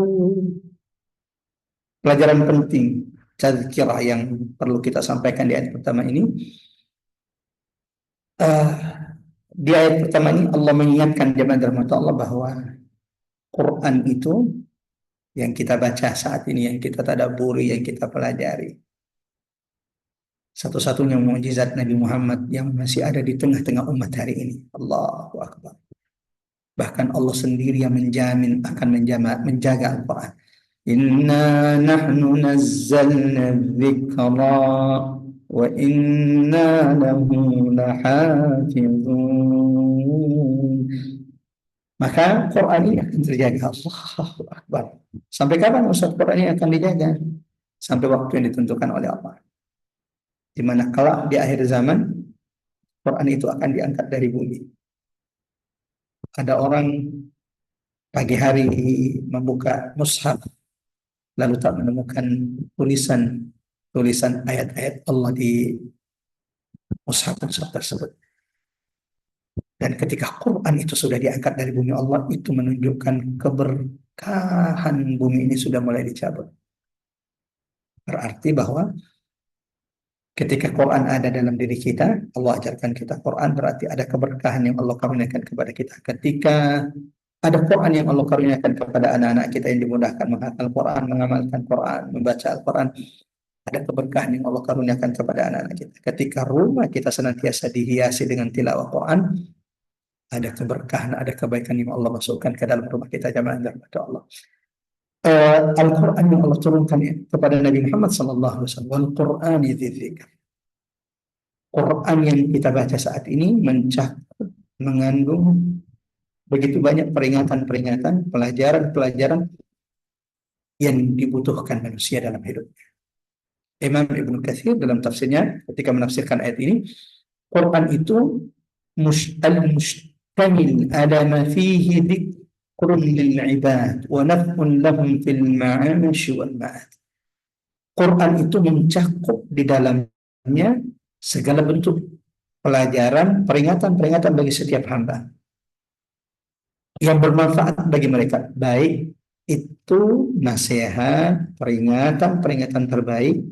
pelajaran penting tazkirah yang perlu kita sampaikan di ayat pertama ini, di ayat pertama ini Allah mengingatkan jamaah dan mata Allah bahwa Quran itu yang kita baca saat ini, yang kita tadabburi, yang kita pelajari, satu-satunya mukjizat Nabi Muhammad yang masih ada di tengah-tengah umat hari ini. Allahu Akbar. Bahkan Allah sendiri yang menjamin akan menjaga Al-Quran. Inna nahnu nazzalna dzikra wa inna lahu lahafizun. Maka Quran ini akan terjaga. Allahu Akbar. Sampai kapan Ustaz Quran ini akan dijaga? Sampai waktu yang ditentukan oleh Allah. Di mana kelak di akhir zaman Quran itu akan diangkat dari bumi. Ada orang pagi hari membuka mushaf lalu tak menemukan tulisan ayat-ayat Allah di mushaf tersebut. Dan ketika Quran itu sudah diangkat dari bumi Allah, itu menunjukkan keberkahan bumi ini sudah mulai dicabut. Berarti bahwa ketika Quran ada dalam diri kita, Allah ajarkan kita Quran, berarti ada keberkahan yang Allah karuniakan kepada kita. Ketika ada Quran yang Allah karuniakan kepada anak-anak kita yang dimudahkan menghafal Quran, mengamalkan Quran, membaca Al-Quran, ada keberkahan yang Allah karuniakan kepada anak-anak kita. Ketika rumah kita senantiasa dihiasi dengan tilawah Quran, ada keberkahan, ada kebaikan yang Allah masukkan ke dalam rumah kita, jamaah rahmat Allah. Al-Quran yang Allah turunkan kepada Nabi Muhammad SAW, Al-Quran dzikr. Quran yang kita baca saat ini mencakup, mengandung begitu banyak peringatan-peringatan, pelajaran-pelajaran yang dibutuhkan manusia dalam hidupnya. Imam Ibnu Katsir dalam tafsirnya ketika menafsirkan ayat ini, Quran itu mustamil ala ma fihi dzikrun lil ibad wa naf'un lahum fil ma'ash wal ma'ad. Quran itu mencakup di dalamnya segala bentuk pelajaran, peringatan-peringatan bagi setiap hamba yang bermanfaat bagi mereka, baik itu nasihat, peringatan terbaik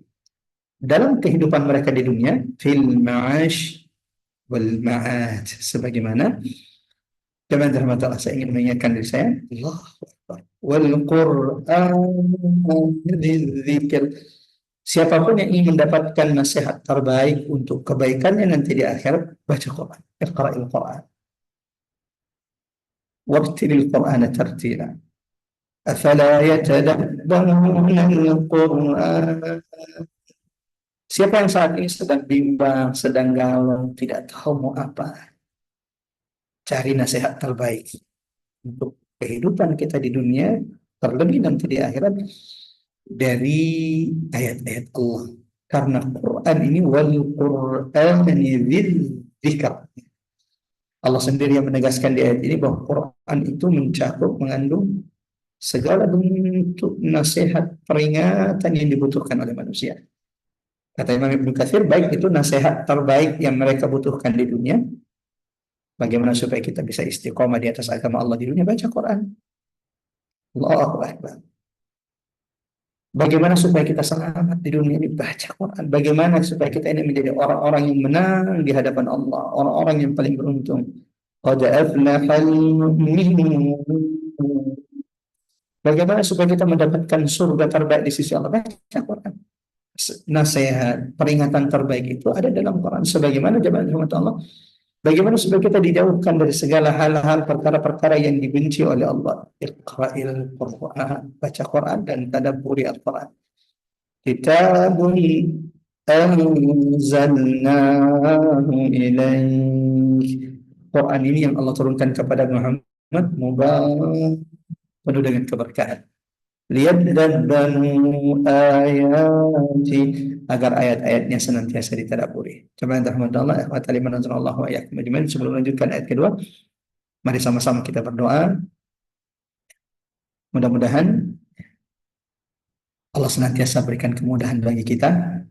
dalam kehidupan mereka di dunia, fil ma'ash wal ma'ad, sebagaimana Jemaah dirahmati Allah, saya ingin mengingatkan diri saya, Allah wal Qur'an dzikr. Siapapun yang ingin mendapatkan nasihat terbaik untuk kebaikannya nanti di akhirat, baca Quran, iqra'il Quran, wabtilil Quran tartila. Afala yatadabbaruna al-Quran. Siapa yang saat ini sedang bimbang, sedang galau, tidak tahu mau apa, cari nasihat terbaik untuk kehidupan kita di dunia, terlebih nanti di akhirat, dari ayat-ayat Allah. Karena Quran ini wal Qur'ani dzil dzikr. Allah sendiri yang menegaskan di ayat ini bahwa Quran itu mencakup, mengandung segala bentuk nasihat, peringatan yang dibutuhkan oleh manusia. Kata Imam Ibnu Katsir, baik itu nasihat terbaik yang mereka butuhkan di dunia, bagaimana supaya kita bisa istiqomah di atas agama Allah di dunia, baca Quran. Allahu Akbar. Bagaimana supaya kita selamat di dunia ini, baca Quran. Bagaimana supaya kita ini menjadi orang-orang yang menang di hadapan Allah, orang-orang yang paling beruntung. Qad aflahal mu'minun. Bagaimana supaya kita mendapatkan surga terbaik di sisi Allah, baca Quran. Nasihat, peringatan terbaik itu ada dalam Quran. Sebagaimana jemaah rahmat Allah, bagaimana supaya kita dijauhkan dari segala hal-hal, perkara-perkara yang dibenci oleh Allah. Iqra'il Quran, baca Quran dan tadabburi Al-Quran. Kitabun anzalnahu ilaik. Quran ini yang Allah turunkan kepada Muhammad, mubarak, penuh dengan keberkahan. Liyadabbaru ayati, agar ayat-ayatnya senantiasa ditadabburi. Coba yang rahmat Allah, wa ta'ala manazzalallahu wa iyyakum ajmain. Sebelum melanjutkan ayat kedua, mari sama-sama kita berdoa. Mudah-mudahan Allah senantiasa berikan kemudahan bagi kita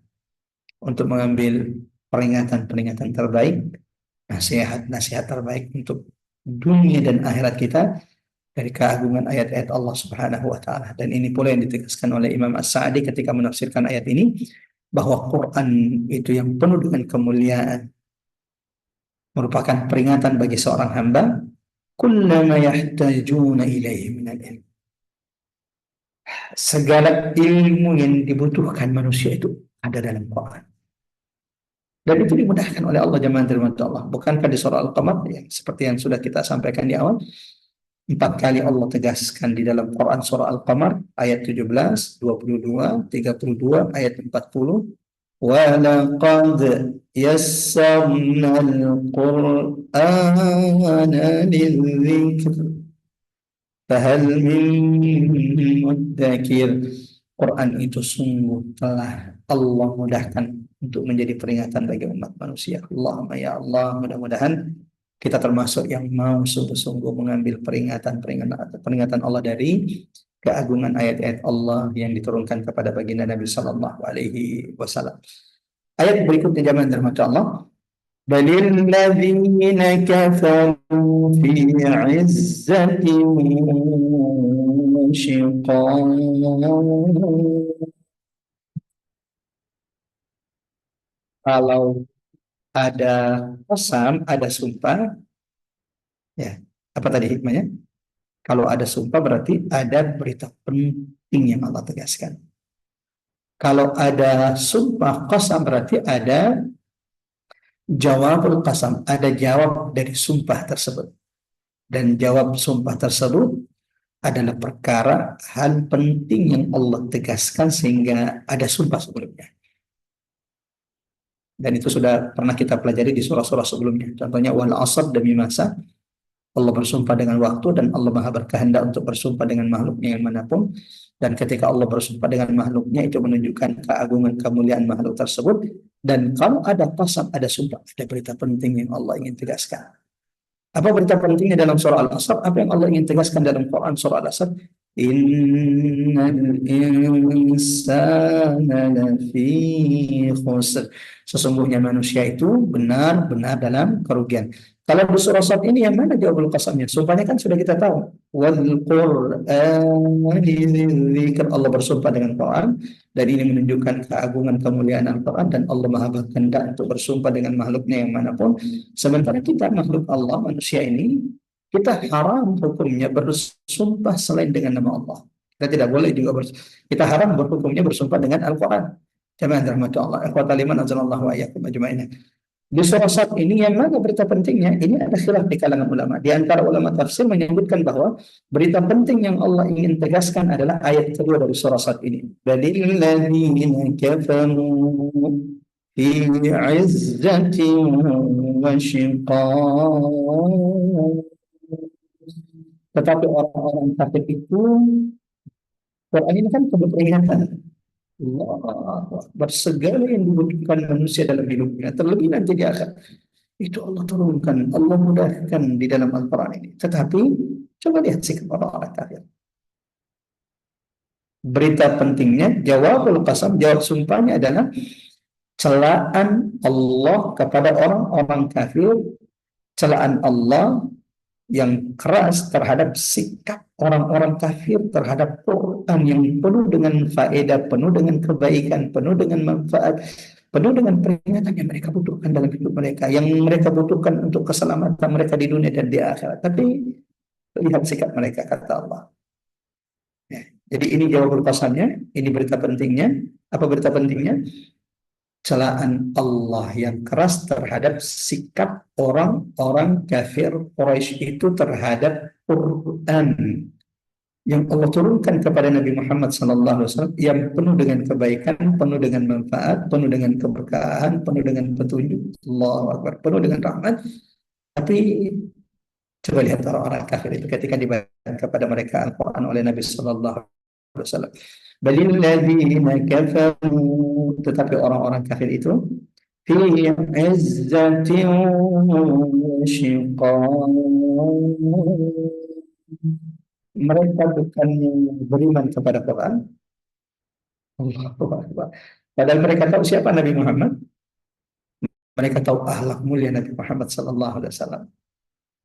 untuk mengambil peringatan-peringatan terbaik, nasihat-nasihat terbaik untuk dunia dan akhirat kita dari keagungan ayat-ayat Allah Subhanahu wa taala. Dan ini pula yang ditegaskan oleh Imam As-Sa'di ketika menafsirkan ayat ini, bahwa Quran itu yang penuh dengan kemuliaan, merupakan peringatan bagi seorang hamba, kullama yahtajuna ilaihi minal ilm. Segala ilmu yang dibutuhkan manusia itu ada dalam Quran. Dan itu dimudahkan oleh Allah jemaah dirahmati Allah. Bukankah di surah Al-Qamar, yang seperti yang sudah kita sampaikan di awal, 4 kali Allah tegaskan di dalam Quran surah Al-Qamar ayat 17, 22, 32, ayat 40. Wa laqad yassarna al-Qur'ana lidzikr fahal min mudzakir. Quran itu sungguh telah Allah mudahkan untuk menjadi peringatan bagi umat manusia. Allahumma ya Allah, mudah-mudahan kita termasuk yang mau sungguh-sungguh mengambil peringatan Allah dari keagungan ayat-ayat Allah yang diturunkan kepada baginda Nabi Sallallahu Alaihi Wasallam. Ayat berikutnya jemaah dirahmati Allah. Balil ladzina kafaru fi 'izzatin shiqaq. Kalau ada qasam, ada sumpah, ya, apa tadi hikmahnya? Kalau ada sumpah berarti ada berita penting yang Allah tegaskan. Kalau ada sumpah qasam berarti ada jawabul qasam, ada jawab dari sumpah tersebut. Dan jawab sumpah tersebut adalah perkara hal penting yang Allah tegaskan sehingga ada sumpah sebelumnya. Dan itu sudah pernah kita pelajari di surah-surah sebelumnya. Contohnya wal asr, demi masa, Allah bersumpah dengan waktu dan Allah Maha berkehendak untuk bersumpah dengan makhluknya yang manapun. Dan ketika Allah bersumpah dengan makhluknya itu menunjukkan keagungan kemuliaan makhluk tersebut. Dan kalau ada qasam, ada sumpah, ada berita penting yang Allah ingin tegaskan. Apa berita pentingnya dalam surah Al-Asr? Apa yang Allah ingin tegaskan dalam Quran surah Al-Asr? Innal insana lafi khusr. Sesungguhnya manusia itu benar-benar dalam kerugian. Kalau di surah Sad ini yang mana jawabul qasamnya? Sumpahnya kan sudah kita tahu. Wal Qur'ani dzikr. Allah bersumpah dengan Quran dan ini menunjukkan keagungan kemuliaan Al-Quran dan Allah Maha berkehendak untuk bersumpah dengan makhluknya yang manapun. Sementara kita makhluk Allah, manusia ini, kita haram hukumnya bersumpah selain dengan nama Allah. Kita tidak boleh juga kita haram berhukumnya bersumpah dengan Al-Quran. Jamaah rahmatu Allah. Ikhwatal iman azanallahu wa iyyakum ajma'in. Di surah Sad ini yang mana berita pentingnya? Ini ada khilaf di kalangan ulama. Di antara ulama tafsir menyebutkan bahwa berita penting yang Allah ingin tegaskan adalah ayat kedua dari surah Sad ini. Balil ladzina kafaru fi 'izzatin wa shiqaq. Tetapi orang-orang kafir itu, Quran ini kan peringatan. Allah bersegala yang dibutuhkan manusia dalam hidupnya, terlebih nanti di akhir. Itu Allah turunkan, Allah mudahkan di dalam Al-Quran ini. Tetapi coba lihat sikap orang-orang kafir. Berita pentingnya, jawabul qasam, jawab sumpahnya adalah celaan Allah kepada orang-orang kafir, celaan Allah yang keras terhadap sikap orang-orang kafir terhadap Quran yang penuh dengan faedah, penuh dengan kebaikan, penuh dengan manfaat, penuh dengan peringatan yang mereka butuhkan dalam hidup mereka, yang mereka butuhkan untuk keselamatan mereka di dunia dan di akhirat. Tapi lihat sikap mereka, kata Allah. Ya, jadi ini jawab pasalnya, ini berita pentingnya. Apa berita pentingnya? Celaan Allah yang keras terhadap sikap orang-orang kafir Quraisy itu terhadap Quran yang Allah turunkan kepada Nabi Muhammad SAW yang penuh dengan kebaikan, penuh dengan manfaat, penuh dengan keberkahan, penuh dengan petunjuk, Allahu Akbar, penuh dengan rahmat. Tapi coba lihat orang-orang kafir itu ketika dibacakan kepada mereka Al-Quran oleh Nabi SAW. Balil ladzina kafaru, tetapi orang-orang kafir itu fi izzatin shiqaq. Mereka bukan beriman kepada Quran. Allahu Akbar. Padahal mereka tahu siapa Nabi Muhammad. Mereka tahu akhlak mulia Nabi Muhammad sallallahu alaihi wasallam.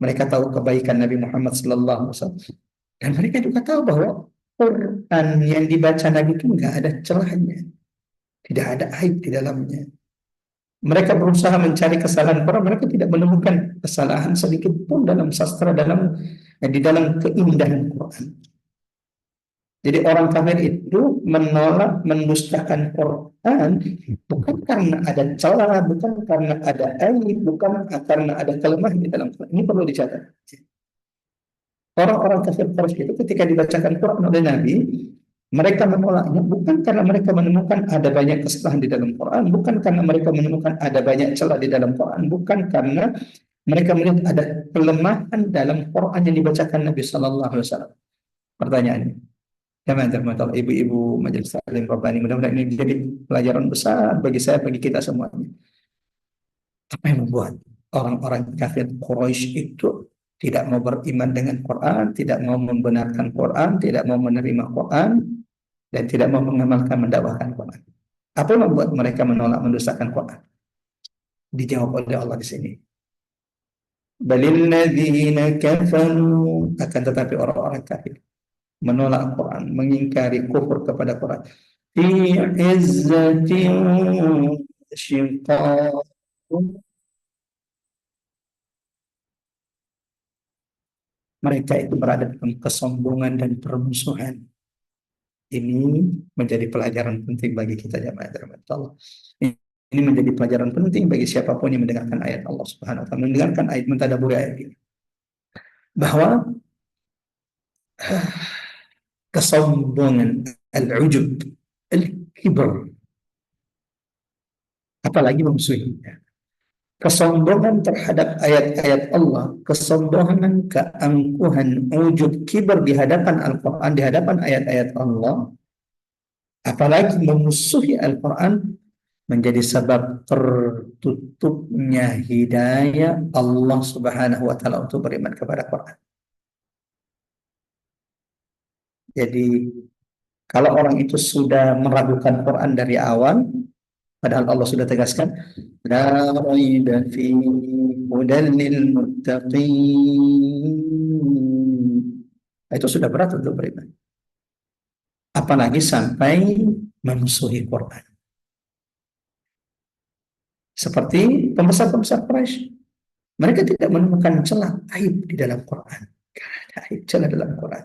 Mereka tahu kebaikan Nabi Muhammad sallallahu alaihi wasallam. Dan mereka juga tahu bahwa Quran yang dibaca Nabi itu nggak ada celahnya, tidak ada aib di dalamnya. Mereka berusaha mencari kesalahan Quran, mereka tidak menemukan kesalahan sedikit pun dalam sastra, di dalam keindahan Quran. Jadi orang kafir itu menolak, mendustakan Quran bukan karena ada celah, bukan karena ada aib, bukan karena ada kelemahan di dalam Quran. Ini perlu dicatat. Orang-orang kafir Quraisy itu ketika dibacakan Quran oleh Nabi, mereka menolaknya bukan karena mereka menemukan ada banyak kesalahan di dalam Quran, bukan karena mereka menemukan ada banyak celah di dalam Quran, bukan karena mereka melihat ada kelemahan dalam Quran yang dibacakan Nabi Sallallahu Alaihi Wasallam. Pertanyaannya, teman-teman, ibu-ibu majelis taklim Rabbani, mudah-mudahan ini jadi pelajaran besar bagi saya, bagi kita semuanya. Apa yang membuat orang-orang kafir Quraisy itu tidak mau beriman dengan Quran, tidak mau membenarkan Quran, tidak mau menerima Quran, dan tidak mau mengamalkan, mendakwahkan Quran? Apa yang membuat mereka menolak, mendustakan Quran? Dijawab oleh Allah di sini. Balil ladzina kafaru, akan tetapi orang-orang kafir menolak Quran, mengingkari, kufur kepada Quran. Fi izzatin shiqaq. Mereka itu berada dalam kesombongan dan permusuhan. Ini menjadi pelajaran penting bagi kita jamaah Allah. Ini menjadi pelajaran penting bagi siapapun yang mendengarkan ayat Allah Subhanahu wa taala, mendengarkan ayat, mentadaburi ayat ini. Bahwa kesombongan, al-ujub, al-kibr, apalagi memusuhinya. kesombongan terhadap ayat-ayat Allah, kesombongan, keangkuhan, ujub, kibar di hadapan Al-Quran, di hadapan ayat-ayat Allah, apalagi memusuhi Al-Quran, menjadi sebab tertutupnya hidayah Allah Subhanahu wa Ta'ala untuk beriman kepada Quran. Jadi, kalau orang itu sudah meragukan Quran dari awal, padahal Allah sudah tegaskan, la raiba fi hudan lil muttaqin. Itu sudah berat untuk beriman. Apalagi sampai memusuhi Quran. Seperti pembesar-pembesar Quraisy. Mereka tidak menemukan celah aib di dalam Quran. Karena ada aib celah dalam Quran.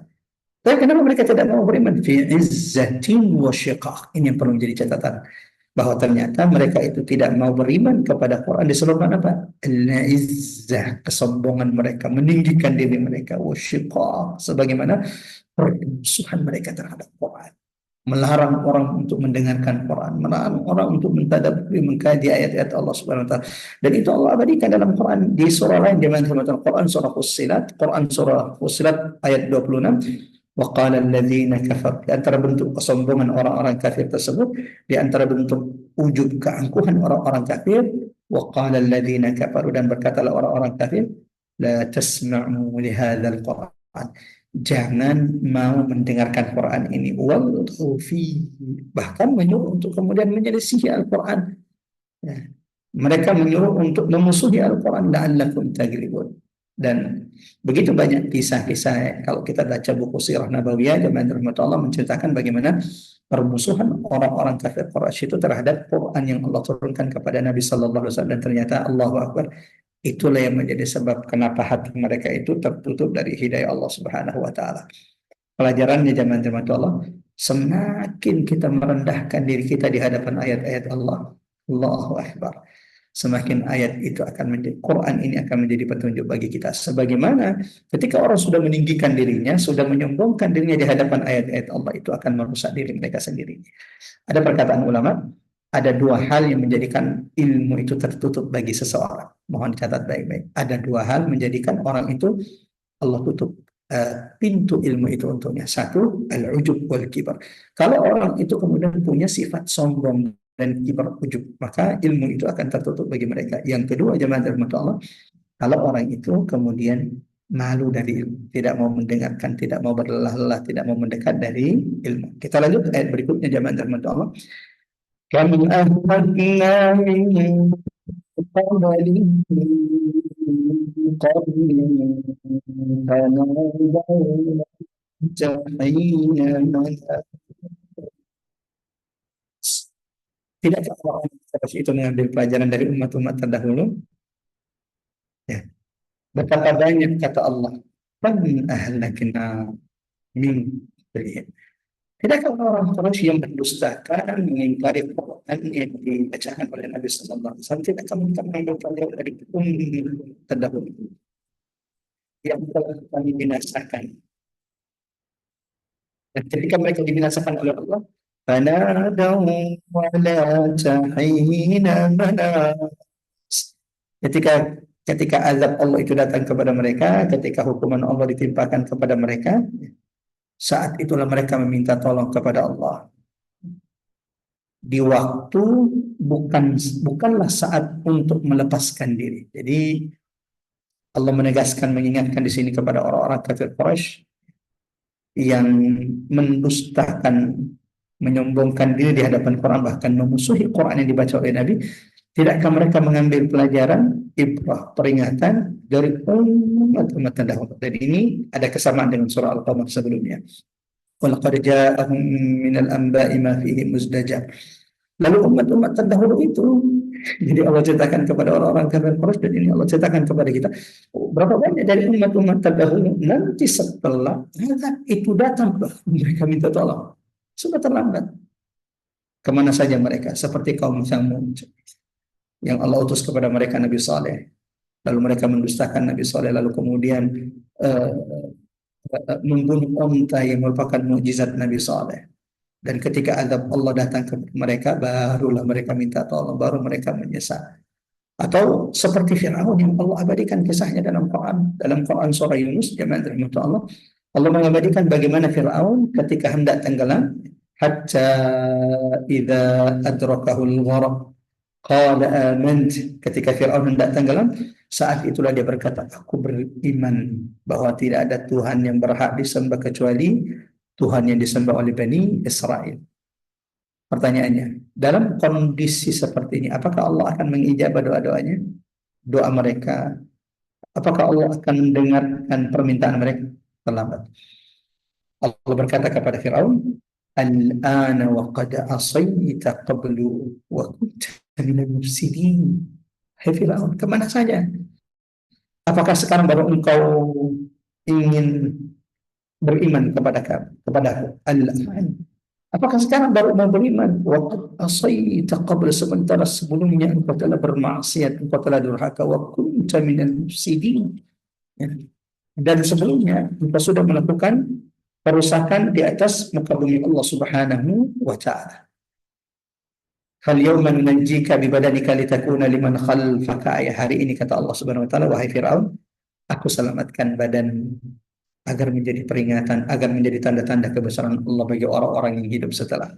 Tapi kenapa mereka tidak mau beriman? Fi izzatin wa syiqaq. Ini yang perlu menjadi catatan. Bahwa ternyata mereka itu tidak mau beriman kepada Quran disebabkan apa? Al-izzah, kesombongan mereka, meninggikan diri mereka, wasyiqaq, sebagaimana permusuhan mereka terhadap Quran. Melarang orang untuk mendengarkan Quran, melarang orang untuk mentadabburi, mengkaji ayat-ayat Allah Subhanahu wa taala. Dan itu Allah abadikan dalam Quran di surah lain di mana Quran surah Fussilat ayat 26. Wa qala alladziina kafaru, di antara bentuk kesombongan orang-orang kafir tersebut, di antara bentuk ujub keangkuhan orang-orang kafir, wa qala alladziina kafaru, dan berkatalah orang-orang kafir, la tasma'u li hadzal Qur'an, jangan mau mendengarkan Quran ini, walghaw fi, bahkan menyuruh untuk kemudian menyelisihi Al-Quran. Ya. Mereka menyuruh untuk memusuhi Al-Quran, la'allakum taghlibun. Dan begitu banyak kisah-kisah kalau kita baca buku Sirah Nabawiyah, Jamaah rahmatullah menceritakan bagaimana permusuhan orang-orang kafir Quraisy itu terhadap Quran yang Allah turunkan kepada Nabi sallallahu alaihi wasallam, dan ternyata Allahu Akbar, itulah yang menjadi sebab kenapa hati mereka itu tertutup dari hidayah Allah Subhanahu wa taala. Pelajarannya jamaah rahmatullah, semakin kita merendahkan diri kita di hadapan ayat-ayat Allah, Allahu Akbar, semakin ayat itu akan menjadi, Quran ini akan menjadi petunjuk bagi kita. Sebagaimana ketika orang sudah meninggikan dirinya, sudah menyombongkan dirinya di hadapan ayat-ayat Allah, itu akan merusak diri mereka sendiri. Ada perkataan ulama, ada dua hal yang menjadikan ilmu itu tertutup bagi seseorang. Mohon dicatat baik-baik. Ada dua hal menjadikan orang itu Allah tutup pintu ilmu itu untuknya. Satu, al-ujub wal kibar. Kalau orang itu kemudian punya sifat sombong dan kibar ujub, maka ilmu itu akan tertutup bagi mereka. Yang kedua, jemaah rahmatullah Allah, kalau orang itu kemudian malu dari ilmu, tidak mau mendengarkan, tidak mau berlelah-lelah, tidak mau mendekat dari ilmu. Kita lanjut ayat berikutnya, jemaah rahmatullah Allah. Kam ahlakna min qablihim qarnin fanadaw jahina. Tidakkah orang itu mengambil pelajaran dari umat-umat terdahulu? Ya. Betapa banyak kata Allah, "Man ahlakna min qablihim." Tidakkah orang Quraisy yang mendustakan, mengingkari Quran yang dibacakan oleh Nabi sallallahu alaihi wasallam, tidakkah mereka mengambil pelajaran dari umat terdahulu yang telah kami binasakan? Dan ketika mereka dibinasakan oleh Allah, fanadaw wala tahina manas. Ketika azab Allah itu datang kepada mereka, ketika hukuman Allah ditimpakan kepada mereka, saat itulah mereka meminta tolong kepada Allah. Di waktu bukanlah saat untuk melepaskan diri. Jadi Allah menegaskan, mengingatkan di sini kepada orang-orang kafir Quraisy yang mendustakan, menyombongkan diri di hadapan Quran, bahkan memusuhi Quran yang dibaca oleh Nabi. Tidakkah mereka mengambil pelajaran, ibrah, peringatan dari umat-umat terdahulu? Dan ini ada kesamaan dengan surah Al-Qamar sebelumnya. Walaqad ja'ahum minal anba'i ma fihi muzdajar. Lalu umat-umat terdahulu itu, jadi Allah ceritakan kepada orang-orang kafir Quraisy, dan ini Allah ceritakan kepada kita. Berapa banyak dari umat-umat terdahulu nanti setelah itu datang, mereka minta tolong. Sudah terlambat. Kemana saja mereka? Seperti kaum Tsamud yang Allah utus kepada mereka Nabi Saleh. Lalu mereka mendustakan Nabi Saleh, lalu kemudian membunuh unta yang merupakan mukjizat Nabi Saleh. Dan ketika azab Allah datang kepada mereka, barulah mereka minta tolong, baru mereka menyesal. Atau seperti Fir'aun yang Allah abadikan kisahnya dalam Quran surah Yunus, jemaah rahmatu Allah. Allah mengabadikan bagaimana Fir'aun ketika hendak tenggelam, hatta idza adrakahul gharq qala amant, ketika Fir'aun hendak tenggelam, saat itulah dia berkata, aku beriman bahwa tidak ada Tuhan yang berhak disembah kecuali Tuhan yang disembah oleh Bani Israel. Pertanyaannya, dalam kondisi seperti ini, apakah Allah akan mengijabah doa-doanya, doa mereka? Apakah Allah akan mendengarkan permintaan mereka? Terlambat. Allah berkata kepada Firaun, "Al-ana wa qad asayta qablu wa kunta minal mufsidin." Hai Firaun, kemana saja? Apakah sekarang baru engkau ingin beriman kepadaku? Al-an. Apakah sekarang baru mau beriman? Wa qad asayta qabla, sementara sebelumnya engkau telah bermaksiat, engkau telah durhaka, wa kunta minal mufsidin. Ya. Dan sebelumnya engkau sudah melakukan perusakan di atas muka bumi Allah Subhanahu wa taala. Hal yawma nunajjika bi badanika litakuna liman khalfaka, ayat hari ini kata Allah Subhanahu wa taala, wahai Firaun, aku selamatkan badan agar menjadi peringatan, agar menjadi tanda-tanda kebesaran Allah bagi orang-orang yang hidup setelah.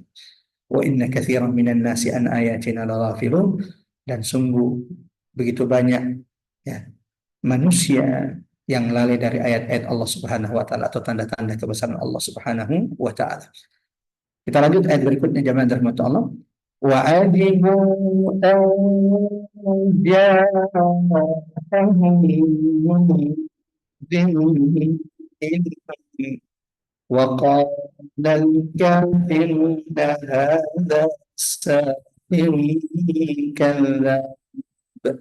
Wa inna katsiran minan nasi an ayatina laghafilun, dan sungguh begitu banyak ya manusia yang lalai dari ayat-ayat Allah Subhanahu wa taala atau tanda-tanda kebesaran Allah Subhanahu wa taala. Kita lanjut ayat berikutnya, jemaah rahmat Allah. Wa ajibu wa qala al-kafiruna hadha sahirun kadzdzab.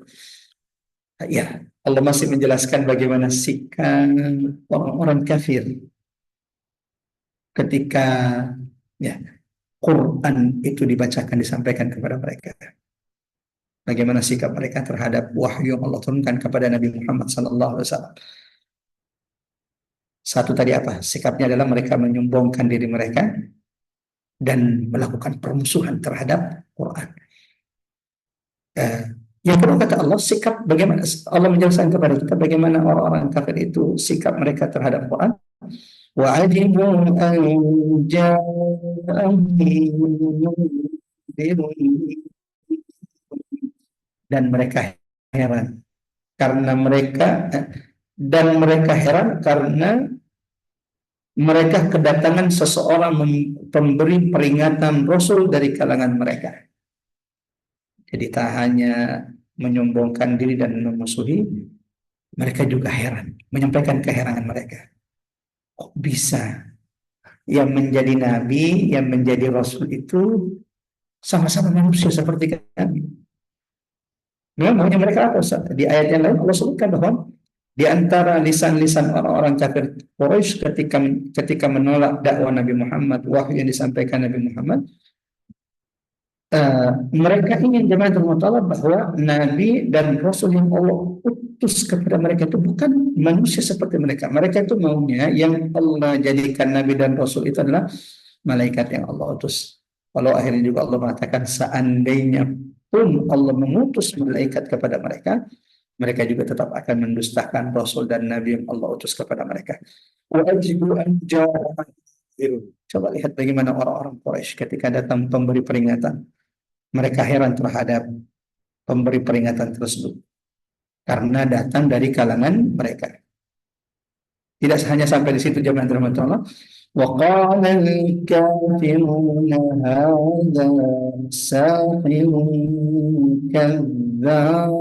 Ya, Allah masih menjelaskan bagaimana sikap orang-orang kafir ketika ya Quran itu dibacakan, disampaikan kepada mereka. Bagaimana sikap mereka terhadap wahyu yang Allah turunkan kepada Nabi Muhammad SAW. Satu tadi apa? Sikapnya adalah mereka menyombongkan diri mereka dan melakukan permusuhan terhadap Quran. Yang kedua kata Allah, sikap bagaimana Allah menjelaskan kepada kita bagaimana orang-orang kafir itu sikap mereka terhadap Quran. Wa ajibu an ja'ahum, dan mereka heran karena mereka kedatangan seseorang pemberi peringatan Rasul dari kalangan mereka. Jadi tak hanya menyombongkan diri dan memusuhi, mereka juga heran, menyampaikan keheranan mereka. Kok bisa yang menjadi nabi, yang menjadi rasul itu sama-sama manusia seperti kami? Memang maunya mereka apa? Di ayat yang lain Allah sebutkan bahwa di antara lisan-lisan orang-orang kafir Quraisy ketika menolak dakwah Nabi Muhammad, wahyu yang disampaikan Nabi Muhammad, mereka ingin jemaah Allah bahwa Nabi dan Rasul yang Allah utus kepada mereka itu bukan manusia seperti mereka. Mereka itu maunya yang Allah jadikan Nabi dan Rasul itu adalah malaikat yang Allah utus. Walau akhirnya juga Allah mengatakan seandainya pun Allah mengutus malaikat kepada mereka, mereka juga tetap akan mendustakan Rasul dan Nabi yang Allah utus kepada mereka. Wajibu an ja'ahum. Coba lihat bagaimana orang-orang Quraisy ketika datang pemberi peringatan. Mereka heran terhadap pemberi peringatan tersebut karena datang dari kalangan mereka. Tidak hanya sampai di situ, jemaah rahmat Allah. Wa qala al-kafiruna hadza sahirun kadzdzab.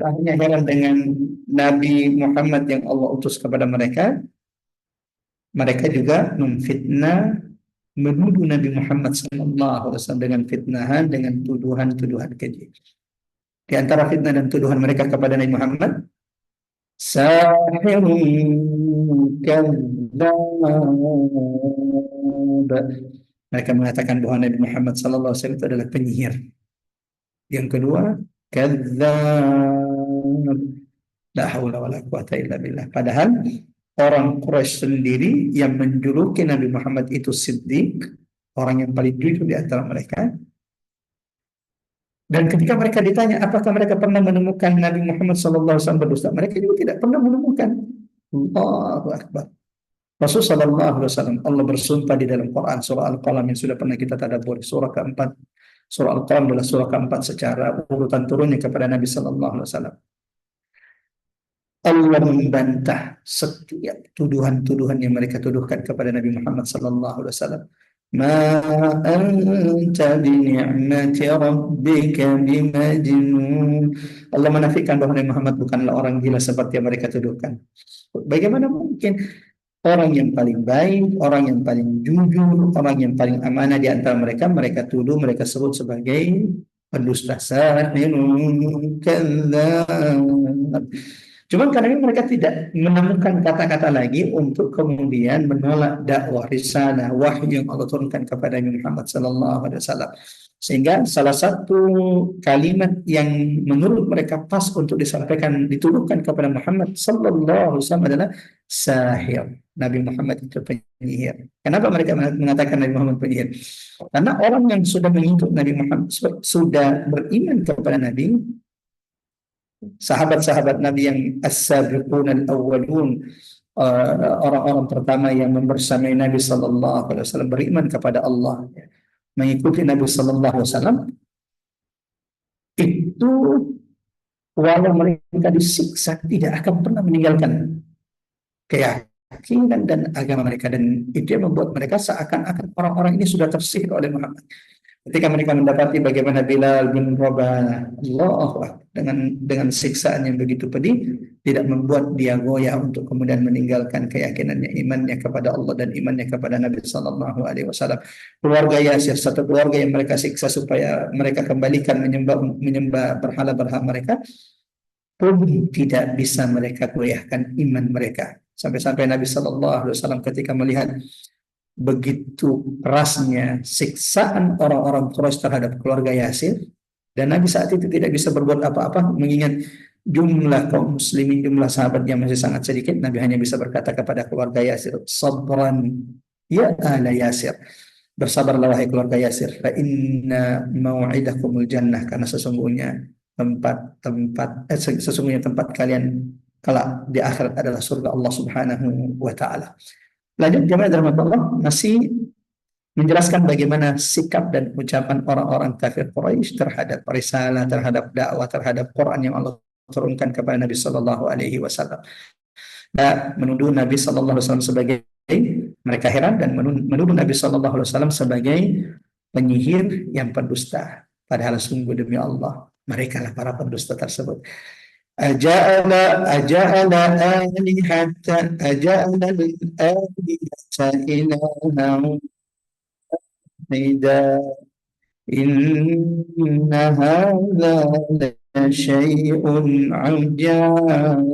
Tak hanya heran dengan Nabi Muhammad yang Allah utus kepada mereka, mereka juga memfitnah, menuduh Nabi Muhammad SAW dengan fitnahan, dengan tuduhan-tuduhan keji. Di antara fitnah dan tuduhan mereka kepada Nabi Muhammad, sahirun kadzdzab. Mereka mengatakan bahwa Nabi Muhammad SAW itu adalah penyihir. Yang kedua, kadzdzab. La haula wala quwata illa billah. Padahal orang Quraisy sendiri yang menjuluki Nabi Muhammad itu Siddiq, orang yang paling jujur di antara mereka, Dan ketika mereka ditanya, apakah mereka pernah menemukan Nabi Muhammad SAW berdusta? Mereka juga tidak pernah menemukan. Allahu Akbar. Rasul Sallallahu Alaihi Wasallam, Allah bersumpah di dalam Quran surah Al-Qalam yang sudah pernah kita tadabbur, surah keempat. Surah Al-Qalam adalah surah keempat secara urutan turunnya kepada Nabi Sallallahu Alaihi Wasallam. Allah membantah setiap tuduhan-tuduhan yang mereka tuduhkan kepada Nabi Muhammad Sallallahu Alaihi Wasallam. Ma anta bi ni'mati rabbika bimajnun. Allah menafikan bahwa Nabi Muhammad bukanlah orang gila seperti yang mereka tuduhkan. Bagaimana mungkin orang yang paling baik, orang yang paling jujur, orang yang paling amanah di antara mereka, mereka tuduh, mereka sebut sebagai pendusta, sahirun kadzdzab. Cuman karena mereka tidak menemukan kata-kata lagi untuk kemudian menolak dakwah risalah wahyu yang Allah turunkan kepada Nabi Muhammad sallallahu alaihi wasallam. Sehingga salah satu kalimat yang menurut mereka pas untuk disampaikan dituduhkan kepada Muhammad sallallahu alaihi wasallam adalah sahir. Nabi Muhammad itu penyihir. Kenapa mereka mengatakan Nabi Muhammad penyihir? Karena orang yang sudah mengikut Nabi Muhammad, sudah beriman kepada Nabi, sahabat-sahabat Nabi yang as-sabiqun al-awwalun, orang-orang pertama yang membersamai Nabi sallallahu alaihi wasallam, beriman kepada Allah, mengikuti Nabi sallallahu alaihi wasallam, itu walau mereka disiksa tidak akan pernah meninggalkan keyakinan dan agama mereka, dan itu yang membuat mereka seakan-akan orang-orang ini sudah tersihir oleh Muhammad. Ketika mereka mendapati bagaimana Bilal bin Rabah, dengan siksaan yang begitu pedih, tidak membuat dia goyah untuk kemudian meninggalkan keyakinannya, imannya kepada Allah dan imannya kepada Nabi Sallallahu Alaihi Wasallam. Keluarga Yasir, satu keluarga yang mereka siksa supaya mereka kembalikan menyembah berhala-berhala mereka, pun tidak bisa mereka goyahkan iman mereka. Sampai-sampai Nabi Sallallahu Alaihi Wasallam ketika melihat begitu kerasnya siksaan orang-orang Quraisy terhadap keluarga Yasir, dan Nabi saat itu tidak bisa berbuat apa-apa mengingat jumlah kaum muslimin, jumlah sahabat yang masih sangat sedikit. Nabi hanya bisa berkata kepada keluarga Yasir, sabran ya ala Yasir, bersabarlah wahai keluarga Yasir, fa inna mau'idakumul jannah, karena sesungguhnya tempat kalian kelak di akhirat adalah surga Allah Subhanahu wa taala. Lanjut jemaah dirahmati Allah, masih menjelaskan bagaimana sikap dan ucapan orang-orang kafir Quraisy terhadap risalah, terhadap dakwah, terhadap Quran yang Allah turunkan kepada Nabi Sallallahu Alaihi Wasallam. Dan menuduh Nabi Sallallahu Alaihi Wasallam sebagai, mereka heran dan menuduh Nabi Sallallahu Alaihi Wasallam sebagai penyihir yang pendusta. Padahal sungguh demi Allah, mereka lah para pendusta tersebut. Aja'ala alihata ilahan wahida inna hadza la syai'un ajab.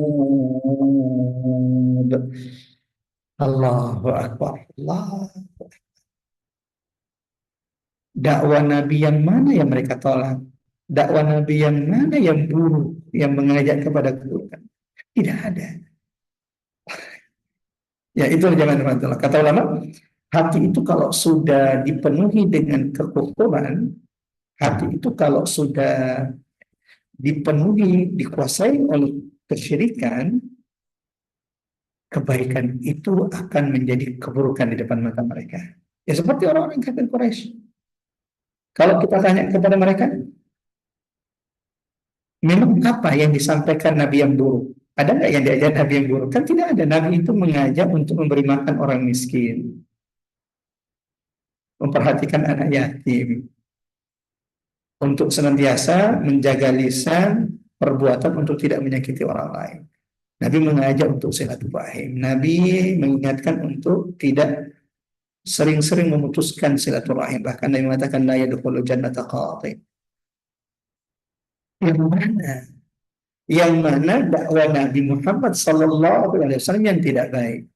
Allahu Akbar. Allah. Dakwah Nabi yang mana yang mereka tolak? Dakwah Nabi yang mana yang buruk, yang mengajak kepada keburukan? Tidak ada. Ya, itu jangan teman-teman. Kata ulama, hati itu kalau sudah dipenuhi dengan kekufuran, hati itu kalau sudah dipenuhi, dikuasai oleh kesyirikan, kebaikan itu akan menjadi keburukan di depan mata mereka. Ya seperti orang-orang kafir Quraisy. Kalau kita tanya kepada mereka, memang apa yang disampaikan Nabi yang buruk? Ada nggak yang diajar Nabi yang buruk? Kan tidak ada. Nabi itu mengajak untuk memberi makan orang miskin, memperhatikan anak yatim, untuk senantiasa menjaga lisan, perbuatan untuk tidak menyakiti orang lain. Nabi mengajak untuk silaturahim. Nabi mengingatkan untuk tidak sering-sering memutuskan silaturahim. Bahkan Nabi mengatakan la yadkhulul jannata qati'. Yang mana dakwah Nabi Muhammad sallallahu alaihi wasallam yang tidak baik,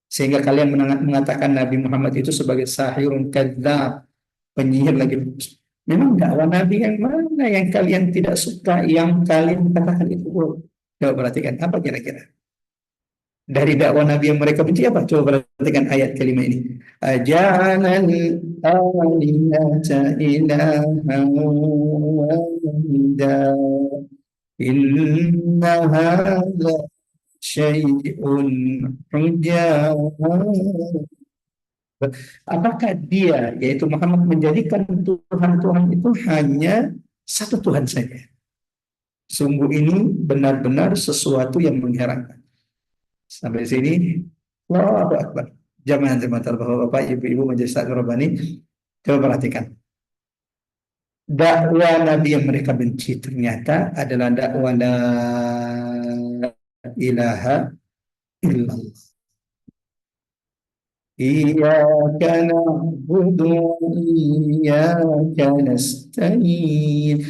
sehingga kalian mengatakan Nabi Muhammad itu sebagai sahirun kadzdzab, penyihir lagi. Memang dakwah Nabi yang mana yang kalian tidak suka, yang kalian katakan itu buruk? Coba perhatikan apa kira-kira. dari dakwah Nabi yang mereka benci apa? Coba perhatikan ayat kelima ini. Aja'alal alihata ilahan wahida. Inna hadza syai'un ujab. Apakah dia, yaitu Muhammad, menjadikan Tuhan-Tuhan itu hanya satu Tuhan saja? Sungguh ini benar-benar sesuatu yang mengherankan. Sampai sini, Allahu Akbar. Jamaah jemaah bapak-bapak, ibu-ibu majelis taklim Rabbani, coba perhatikan. Dakwah Nabi yang mereka benci ternyata adalah dakwah la ilaha illallah. Iyyaka na'budu wa iyyaka nasta'in.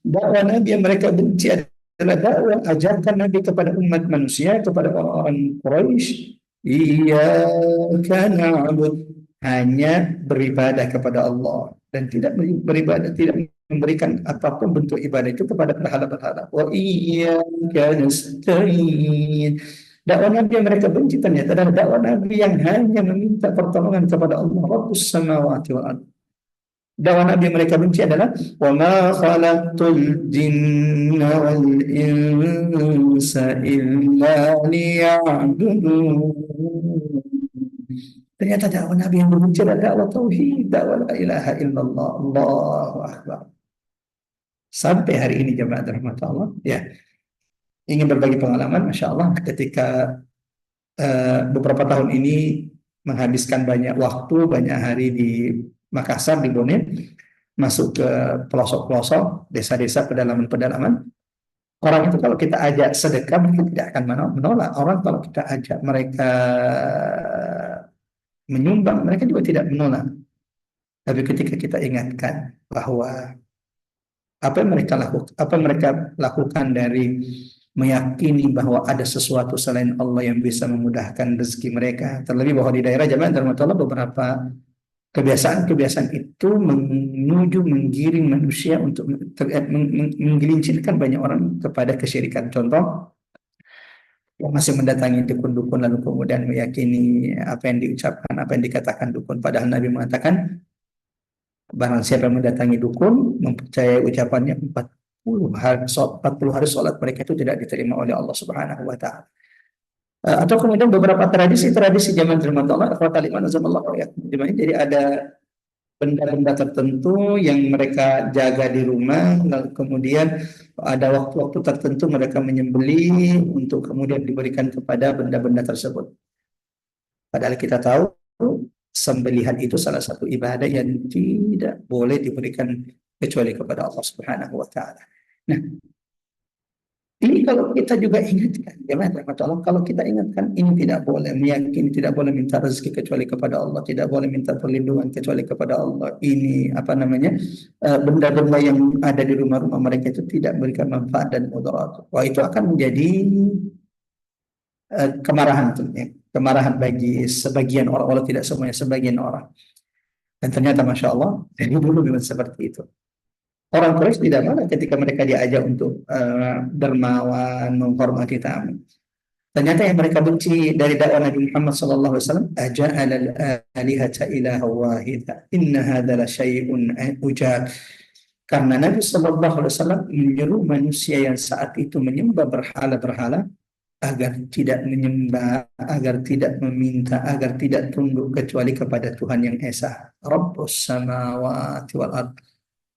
Dakwah Nabi yang mereka benci adalah dakwah ajarkan Nabi kepada umat manusia, kepada orang-orang Quraisy. Iyyaka na'budu, hanya beribadah kepada Allah dan tidak beribadah, tidak memberikan apapun bentuk ibadah itu kepada berhala-berhala. Wa iyyaka nasta'in. Dakwah Nabi yang mereka benci ternyata adalah dakwah Nabi yang hanya meminta pertolongan kepada Allah Rabbus samawati wal ardh. Dakwah Nabi yang mereka benci adalah wa ma khalaqtul jinna wal insa illa liya'budun. Ternyata dakwah Nabi yang benci adalah dakwah tauhid, dakwah la ilaha illallah, Allahu akbar. Sampai hari ini jemaah rahmat Allah, ya, ingin berbagi pengalaman, masya Allah, ketika beberapa tahun ini menghabiskan banyak waktu, banyak hari di Makassar, di Bone, masuk ke pelosok-pelosok, desa-desa, pedalaman-pedalaman. Orang itu kalau kita ajak sedekah, mereka tidak akan menolak. Orang kalau kita ajak mereka menyumbang, mereka juga tidak menolak. Tapi ketika kita ingatkan bahwa apa yang mereka lakukan dari meyakini bahwa ada sesuatu selain Allah yang bisa memudahkan rezeki mereka, terlebih bahwa di daerah jamaah Allah beberapa kebiasaan-kebiasaan itu menggiring manusia untuk menggelincirkan banyak orang kepada kesyirikan. Contoh, masih mendatangi dukun-dukun lalu kemudian meyakini apa yang diucapkan, apa yang dikatakan dukun, padahal Nabi mengatakan barang siapa yang mendatangi dukun, mempercayai ucapannya 40 hari sholat mereka itu tidak diterima oleh Allah Subhanahu wa taala. Atau kemudian beberapa tradisi zaman Allah, jadi ada benda-benda tertentu yang mereka jaga di rumah, lalu kemudian ada waktu-waktu tertentu mereka menyembelih untuk kemudian diberikan kepada benda-benda tersebut. Padahal kita tahu sembelihan itu salah satu ibadah yang tidak boleh diberikan kecuali kepada Allah Subhanahu wa taala. Nah, ini kalau kita juga ingatkan, kalau kita ingatkan ini tidak boleh, meyakini tidak boleh minta rezeki kecuali kepada Allah, tidak boleh minta perlindungan kecuali kepada Allah. Ini benda-benda yang ada di rumah-rumah mereka itu tidak memberikan manfaat dan mudarat. Wah, itu akan menjadi kemarahan bagi sebagian orang, walau tidak semuanya, sebagian orang. Dan ternyata masya Allah, dari dulu memang seperti itu. Orang Quraisy tidak marah ketika mereka diajak untuk dermawan, menghormati tamu. Ternyata yang mereka benci dari dakwah Nabi Muhammad SAW, aja'alal alihata ilaha wahida, inna hadza la syai'un ujab. Karena Nabi SAW menyuruh manusia yang saat itu menyembah berhala-berhala agar tidak menyembah, agar tidak meminta, agar tidak tunduk kecuali kepada Tuhan yang Esa, Rabbus samawati wal ardh.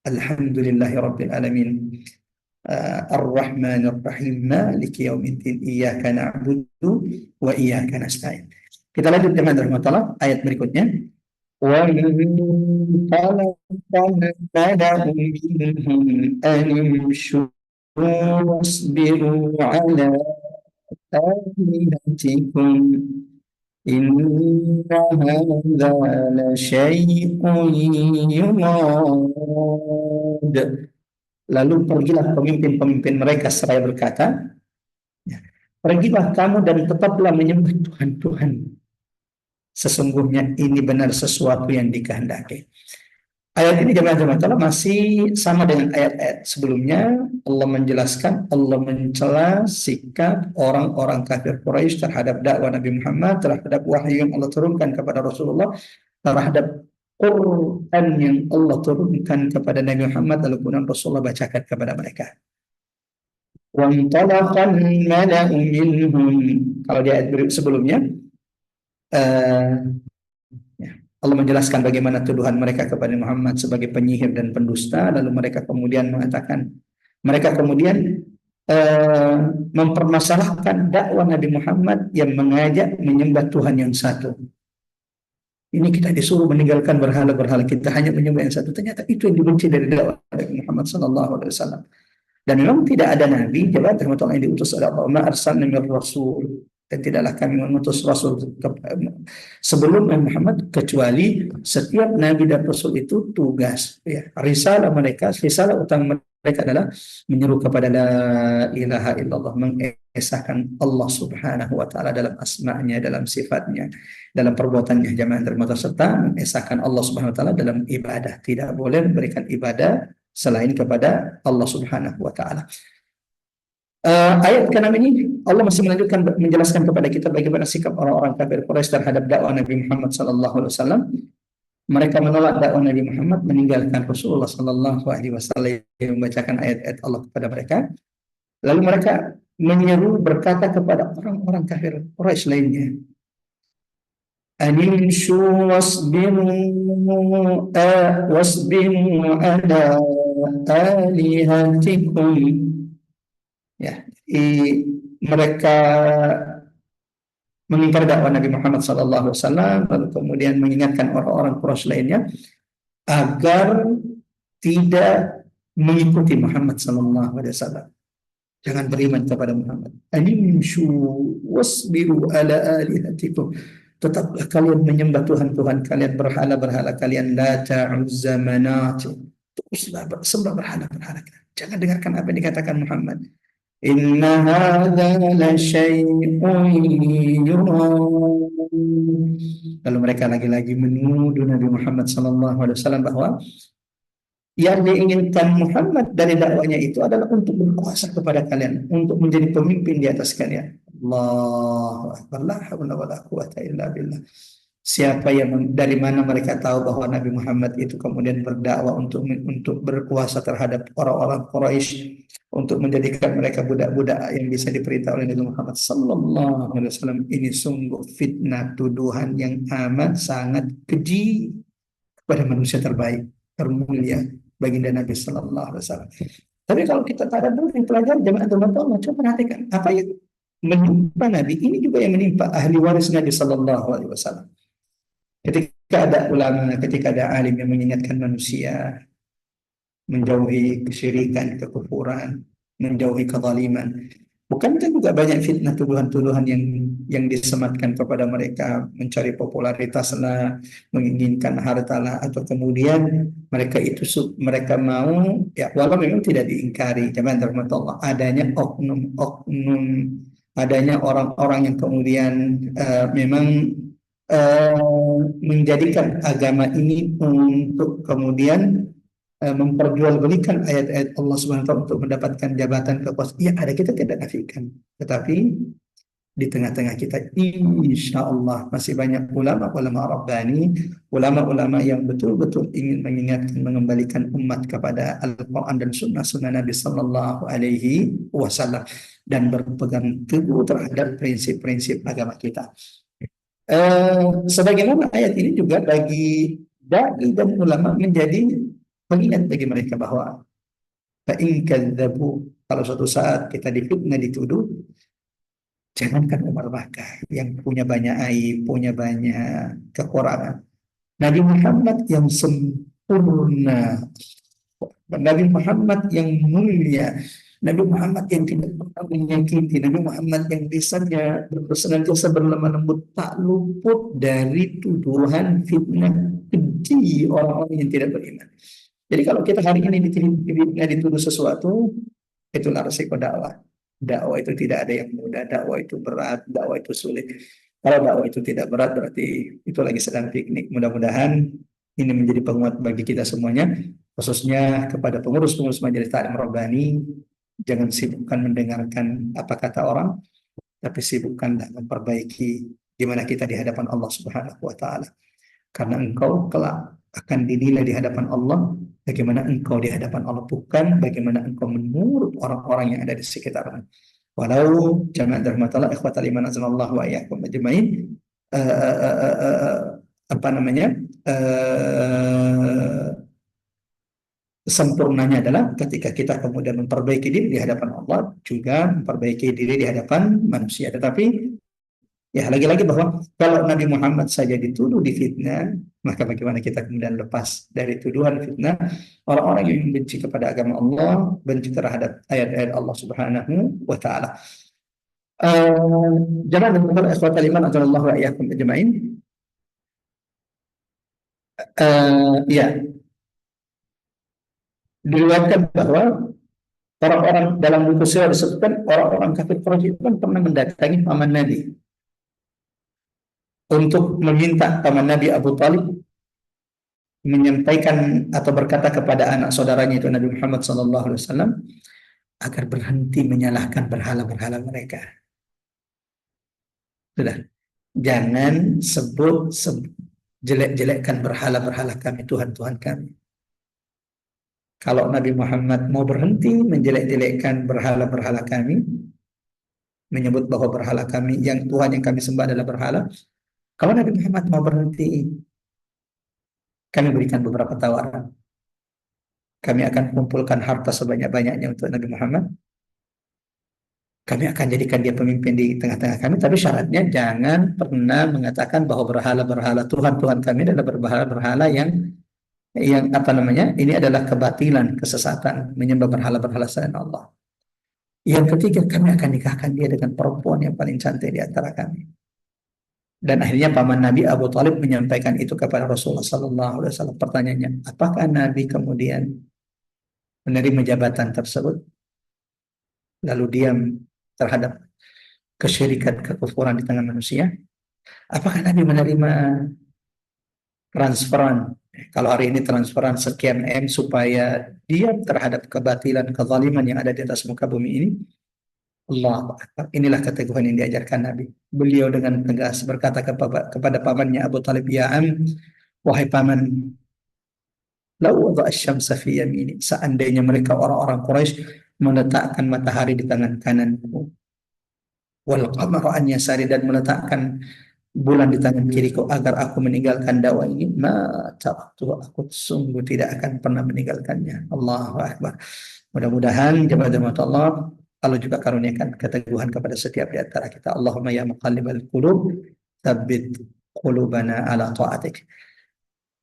Alhamdulillahi Rabbil Alamin, Ar-Rahmanir Rahim, Maliki Yaumiddin, Iyyaka na'budu wa iyyaka nasta'in. Kita lanjut dengan rahmatullah ayat berikutnya. Wa wasbiru ala alihatikum inna hadza la syai'un yurad. Lalu pergilah pemimpin-pemimpin mereka seraya berkata, pergilah kamu dan tetaplah menyembah Tuhan-Tuhan. Sesungguhnya ini benar sesuatu yang dikehendaki. Ayat ini jemaah-jemaah kalau masih sama dengan ayat-ayat sebelumnya. Allah menjelaskan, Allah mencela sikap orang-orang kafir Quraisy terhadap dakwah Nabi Muhammad, terhadap wahyu yang Allah turunkan kepada Rasulullah, terhadap Quran yang Allah turunkan kepada Nabi Muhammad, lalu kemudian Rasulullah bacakan kepada mereka. وَانْطَلَقَ الْمَلَأُ مِنْهُمْ. Kalau di ayat sebelumnya, eh, ya, Allah menjelaskan bagaimana tuduhan mereka kepada Muhammad sebagai penyihir dan pendusta, lalu mereka kemudian mengatakan, mereka kemudian mempermasalahkan dakwah Nabi Muhammad yang mengajak menyembah Tuhan yang satu. Ini kita disuruh meninggalkan berhala-berhala, kita hanya menyembah yang satu. Ternyata itu yang dibenci dari dakwah Nabi Muhammad SAW. Dan memang tidak ada nabi jabatan rahmatullah yang diutus oleh Allah. Ma arsalna min rasul, dan tidaklah kami mengutus rasul sebelum Nabi Muhammad, kecuali setiap nabi dan rasul itu tugas, ya, risalah mereka, risalah utama mereka adalah menyeru kepada la ilaha illallah, mengesahkan Allah Subhanahu wa taala dalam asma'nya, dalam sifatnya, dalam perbuatannya, jamaah termotor, serta mengesahkan Allah Subhanahu wa taala dalam ibadah. Tidak boleh memberikan ibadah selain kepada Allah Subhanahu wa taala. Ayat ke-6 ini Allah masih melanjutkan menjelaskan kepada kita bagaimana sikap orang-orang kafir Quraisy terhadap dakwah Nabi Muhammad sallallahu alaihi wasallam. Mereka menolak dakwah Nabi Muhammad, meninggalkan Rasulullah sallallahu alaihi wasallam yang membacakan ayat-ayat Allah kepada mereka. Lalu mereka menyeru berkata kepada orang-orang kafir Quraisy lainnya, Animshu wasbiru ala alihatikum. Ya, mereka mengingkari dakwah Nabi Muhammad SAW, lalu kemudian mengingatkan orang-orang Quraisy lainnya agar tidak mengikuti Muhammad SAW. Jangan beriman kepada Muhammad. Animshu wasbiru ala alihatikum. Tetaplah kalian menyembah Tuhan-Tuhan kalian, berhala-berhala kalian, Lata, Uzza, Manat. Teruslah sembah berhala-berhala. Jangan dengarkan apa yang dikatakan Muhammad. Inna hadza la syai'un yuram. Lalu mereka lagi-lagi menuduh Nabi Muhammad SAW bahwa yang diinginkan Muhammad dari dakwanya itu adalah untuk berkuasa kepada kalian, untuk menjadi pemimpin di atas kalian. Allahu Akbar, la haula wala quwata illa billah. Siapa yang, dari mana mereka tahu bahwa Nabi Muhammad itu kemudian berdakwah untuk berkuasa terhadap orang-orang Quraisy, untuk menjadikan mereka budak-budak yang bisa diperintah oleh Nabi Muhammad sallallahu alaihi wasallam. Ini sungguh fitnah, tuduhan yang amat sangat keji kepada manusia terbaik, termulia, baginda Nabi sallallahu alaihi wasallam. Tapi kalau kita tadabbur di pelajaran jemaah teman-teman, coba perhatikan apa yang menimpa Nabi, ini juga yang menimpa ahli waris Nabi sallallahu alaihi wasallam. Ketika ada ulama, ketika ada alim yang mengingatkan manusia menjauhi kesyirikan, kekufuran, menjauhi kezaliman, bukankah juga banyak fitnah, tuduhan-tuduhan yang disematkan kepada mereka, mencari popularitas lah, menginginkan harta lah, atau kemudian mereka mau, ya walau memang tidak diingkari, jangan terhormat adanya oknum-oknum, adanya orang-orang yang kemudian memang menjadikan agama ini untuk kemudian memperjualbelikan ayat-ayat Allah Subhanahu wa taala untuk mendapatkan jabatan kekuasaan. Ya, ada, kita tidak nafikan. Tetapi di tengah-tengah kita insya Allah masih banyak ulama-ulama rabbani, ulama-ulama yang betul-betul ingin mengingatkan, mengembalikan umat kepada Al-Quran dan sunnah Nabi Sallallahu Alaihi Wasallam, dan berpegang teguh terhadap prinsip-prinsip agama kita. Sebagaimana ayat ini juga bagi dai dan ulama menjadi pengingat bagi mereka bahwa fa'in kadzabu, kalau suatu saat kita difitnah, dituduh, jangankan Umar Bakar yang punya banyak aib, punya banyak kekurangan, Nabi Muhammad yang sempurna, Nabi Muhammad yang mulia, Nabi Muhammad yang tidak pernah menyakiti, Nabi Muhammad yang lisannya senantiasa berlemah lembut, tak luput dari tuduhan fitnah keji orang-orang yang tidak beriman. Jadi kalau kita hari ini dituduh sesuatu, itulah resiko dakwah. Dakwah itu tidak ada yang mudah, dakwah itu berat, dakwah itu sulit. Kalau dakwah itu tidak berat, berarti itu lagi sedang piknik. Mudah-mudahan ini menjadi penguat bagi kita semuanya, khususnya kepada pengurus-pengurus Majelis Taklim Rabbani. Jangan sibukkan mendengarkan apa kata orang, tapi sibukkanlah memperbaiki di mana kita di hadapan Allah Subhanahu wa taala. Karena engkau kelak akan dinilai di hadapan Allah bagaimana engkau di hadapan Allah, bukan bagaimana engkau menurut orang-orang yang ada di sekitarmu. Walau jamaah rahmatullah ikhwatal iman azanallahu wa iyyakum ajmain, apa namanya, sempurnanya adalah ketika kita kemudian memperbaiki diri di hadapan Allah, juga memperbaiki diri di hadapan manusia. Tetapi ya, lagi-lagi bahwa kalau Nabi Muhammad saja dituduh difitnah, maka bagaimana kita kemudian lepas dari tuduhan fitnah orang-orang yang benci kepada agama Allah, benci terhadap ayat-ayat Allah Subhanahu wa taala. Jamaah dan ikhwatal iman azallahu wa iyyakum ajmain. Ya, diriwayatkan bahwa orang-orang dalam buku sirah disebutkan orang-orang kafir Quraisy itu kan pernah mendatangi paman Nabi untuk meminta paman Nabi Abu Talib menyampaikan atau berkata kepada anak saudaranya itu Nabi Muhammad SAW agar berhenti menyalahkan berhala-berhala mereka. Sudah, jangan sebut jelek-jelekkan berhala-berhala kami, Tuhan-Tuhan kami. Kalau Nabi Muhammad mau berhenti menjelek-jelekkan berhala-berhala kami, menyebut bahwa berhala kami, yang Tuhan yang kami sembah adalah berhala, kalau Nabi Muhammad mau berhenti, kami berikan beberapa tawaran. Kami akan kumpulkan harta sebanyak-banyaknya untuk Nabi Muhammad. Kami akan jadikan dia pemimpin di tengah-tengah kami, tapi syaratnya jangan pernah mengatakan bahwa berhala-berhala Tuhan-Tuhan kami adalah berhala-berhala yang apa namanya, ini adalah kebatilan, kesesatan, menyembah berhala-berhala selain Allah. Yang ketiga, kami akan nikahkan dia dengan perempuan yang paling cantik di antara kami. Dan akhirnya paman Nabi Abu Talib menyampaikan itu kepada Rasulullah SAW. Pertanyaannya, apakah Nabi kemudian menerima jabatan tersebut lalu diam terhadap kesyirikan, kekufuran di tengah manusia? Apakah Nabi menerima transferan? Kalau hari ini transferan sekian M supaya diam terhadap kebatilan, kezaliman yang ada di atas muka bumi ini? Allah Akbar. Inilah keteguhan yang diajarkan Nabi. Beliau dengan tegas berkata kepada pamannya Abu Talib, ya am, wahai paman, lau wada'a asy-syamsa fi yamini, seandainya mereka orang-orang Quraisy meletakkan matahari di tangan kananku, wal qamara an yasari, dan meletakkan bulan di tangan kiriku agar aku meninggalkan dakwah ini, aku sungguh tidak akan pernah meninggalkannya. Allahu Akbar. Mudah-mudahan jemaah Allah Allah juga karuniakan keteguhan kepada setiap di antara kita. Allahumma ya muqallibal qulub, tsabbit qulubana ala ta'atik.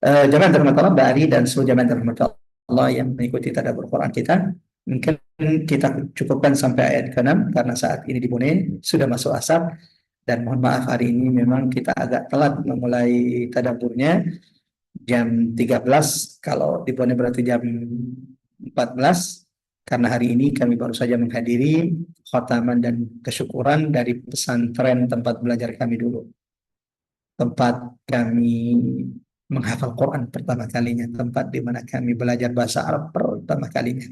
Jemaah Allah, Mbak Ari dan seluruh jemaah Allah yang mengikuti tadabbur Quran kita, mungkin kita cukupkan sampai ayat ke-6 karena saat ini di Bone sudah masuk asar. Dan mohon maaf hari ini memang kita agak telat memulai tadabburnya jam 13, kalau di Bone berarti jam 14, karena hari ini kami baru saja menghadiri khataman dan kesyukuran dari pesantren tempat belajar kami dulu, tempat kami menghafal Quran pertama kalinya, tempat di mana kami belajar bahasa Arab pertama kalinya.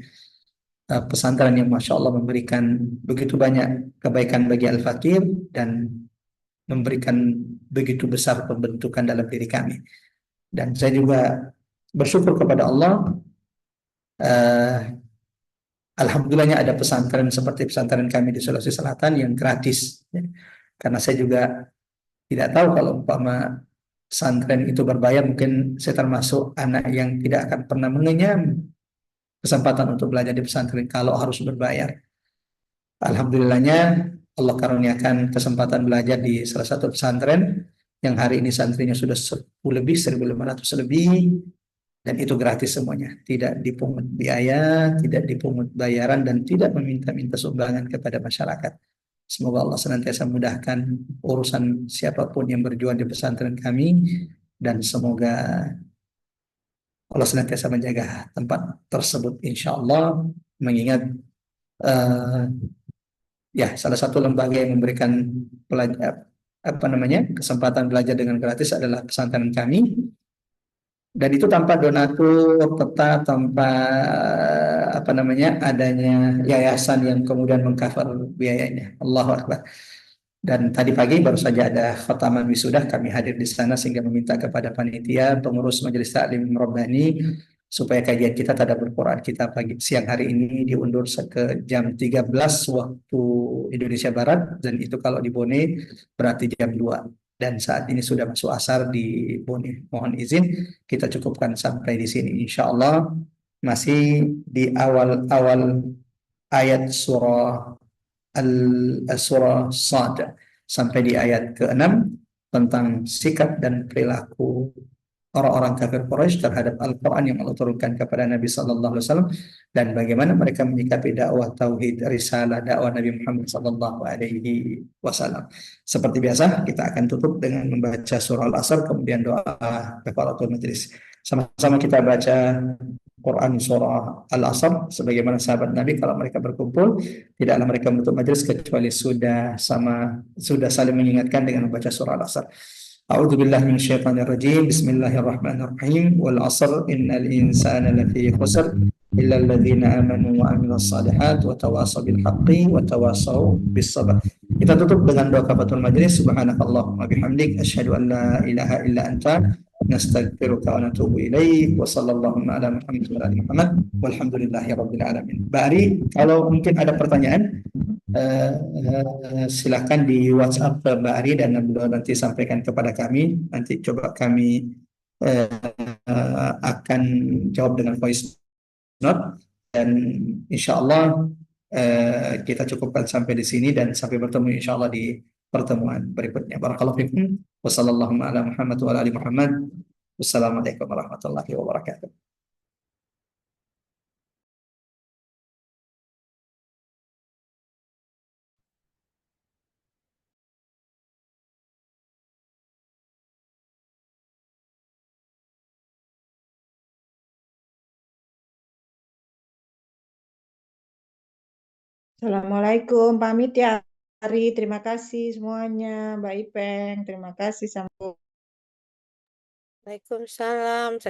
Pesantren yang Masya Allah memberikan begitu banyak kebaikan bagi Al-Fakir dan memberikan begitu besar pembentukan dalam diri kami. Dan saya juga bersyukur kepada Allah, alhamdulillahnya ada pesantren seperti pesantren kami di Sulawesi Selatan yang gratis. Karena saya juga tidak tahu kalau umpama pesantren itu berbayar, mungkin saya termasuk anak yang tidak akan pernah mengenyam kesempatan untuk belajar di pesantren kalau harus berbayar. Alhamdulillahnya Allah karuniakan kesempatan belajar di salah satu pesantren yang hari ini santrinya sudah 1.500 lebih, dan itu gratis semuanya, tidak dipungut biaya, tidak dipungut bayaran, dan tidak meminta-minta sumbangan kepada masyarakat. Semoga Allah senantiasa mudahkan urusan siapapun yang berjuang di pesantren kami, dan semoga Allah senantiasa menjaga tempat tersebut insya Allah, mengingat ya salah satu lembaga yang memberikan kesempatan belajar dengan gratis adalah pesantren kami. Dan itu tanpa donatur tetap, tanpa apa namanya adanya yayasan yang kemudian mengcover biayanya. Allahu Akbar. Dan tadi pagi baru saja ada khataman wisuda, kami hadir di sana sehingga meminta kepada panitia pengurus Majelis Taklim Rabbani supaya kajian kita tadabbur Quran kita pagi siang hari ini diundur ke jam 13 waktu Indonesia Barat, dan itu kalau di Bone berarti jam 2. Dan saat ini sudah masuk asar di Bone. Mohon izin kita cukupkan sampai di sini. Insya Allah masih di awal-awal ayat surah Sad sampai di ayat ke-6 tentang sikap dan perilaku orang-orang kafir Quraisy terhadap Al-Quran yang Allah turunkan kepada Nabi Sallallahu Alaihi Wasallam, dan bagaimana mereka menyikapi dakwah tauhid risalah dakwah Nabi Muhammad Sallallahu Alaihi Wasallam. Seperti biasa kita akan tutup dengan membaca surah Al-Asr kemudian doa kafaratul majlis. Sama-sama kita baca Quran surah Al-Asr sebagaimana sahabat Nabi kalau mereka berkumpul tidaklah mereka menutup majelis kecuali sudah saling mengingatkan dengan membaca surah Al-Asr. A'udzu billahi minasyaitonir rajim. Bismillahirrahmanirrahim. Wal 'asr innal insana lafi khusr illa alladziina amanu wa 'amilus shalihat wa tawassaw bil haqqi wa tawassaw bis sabr. Kita tutup dengan doa kafatul majlis. Subhanakallahumma bihamdik asyhadu an la ilaha illa anta nastaghfiruka wa natubu ilaik wa sallallahu ala Muhammad wa ali Muhammad walhamdulillahi rabbil alamin. Bari, kalau mungkin ada pertanyaan silakan di WhatsApp ke Mbak Ari dan beliau nanti sampaikan kepada kami. Nanti coba kami akan jawab dengan voice note, dan insya Allah kita cukupkan sampai di sini dan sampai bertemu insya Allah di pertemuan berikutnya. Barakallahu fikum. Wassalamualaikum ala Muhammad wa ala ali Muhammad. Wassalamualaikum warahmatullahi wabarakatuh. Assalamualaikum, pamit ya Ari. Terima kasih semuanya, Mbak Ipeng. Terima kasih sampai. Waalaikumsalam.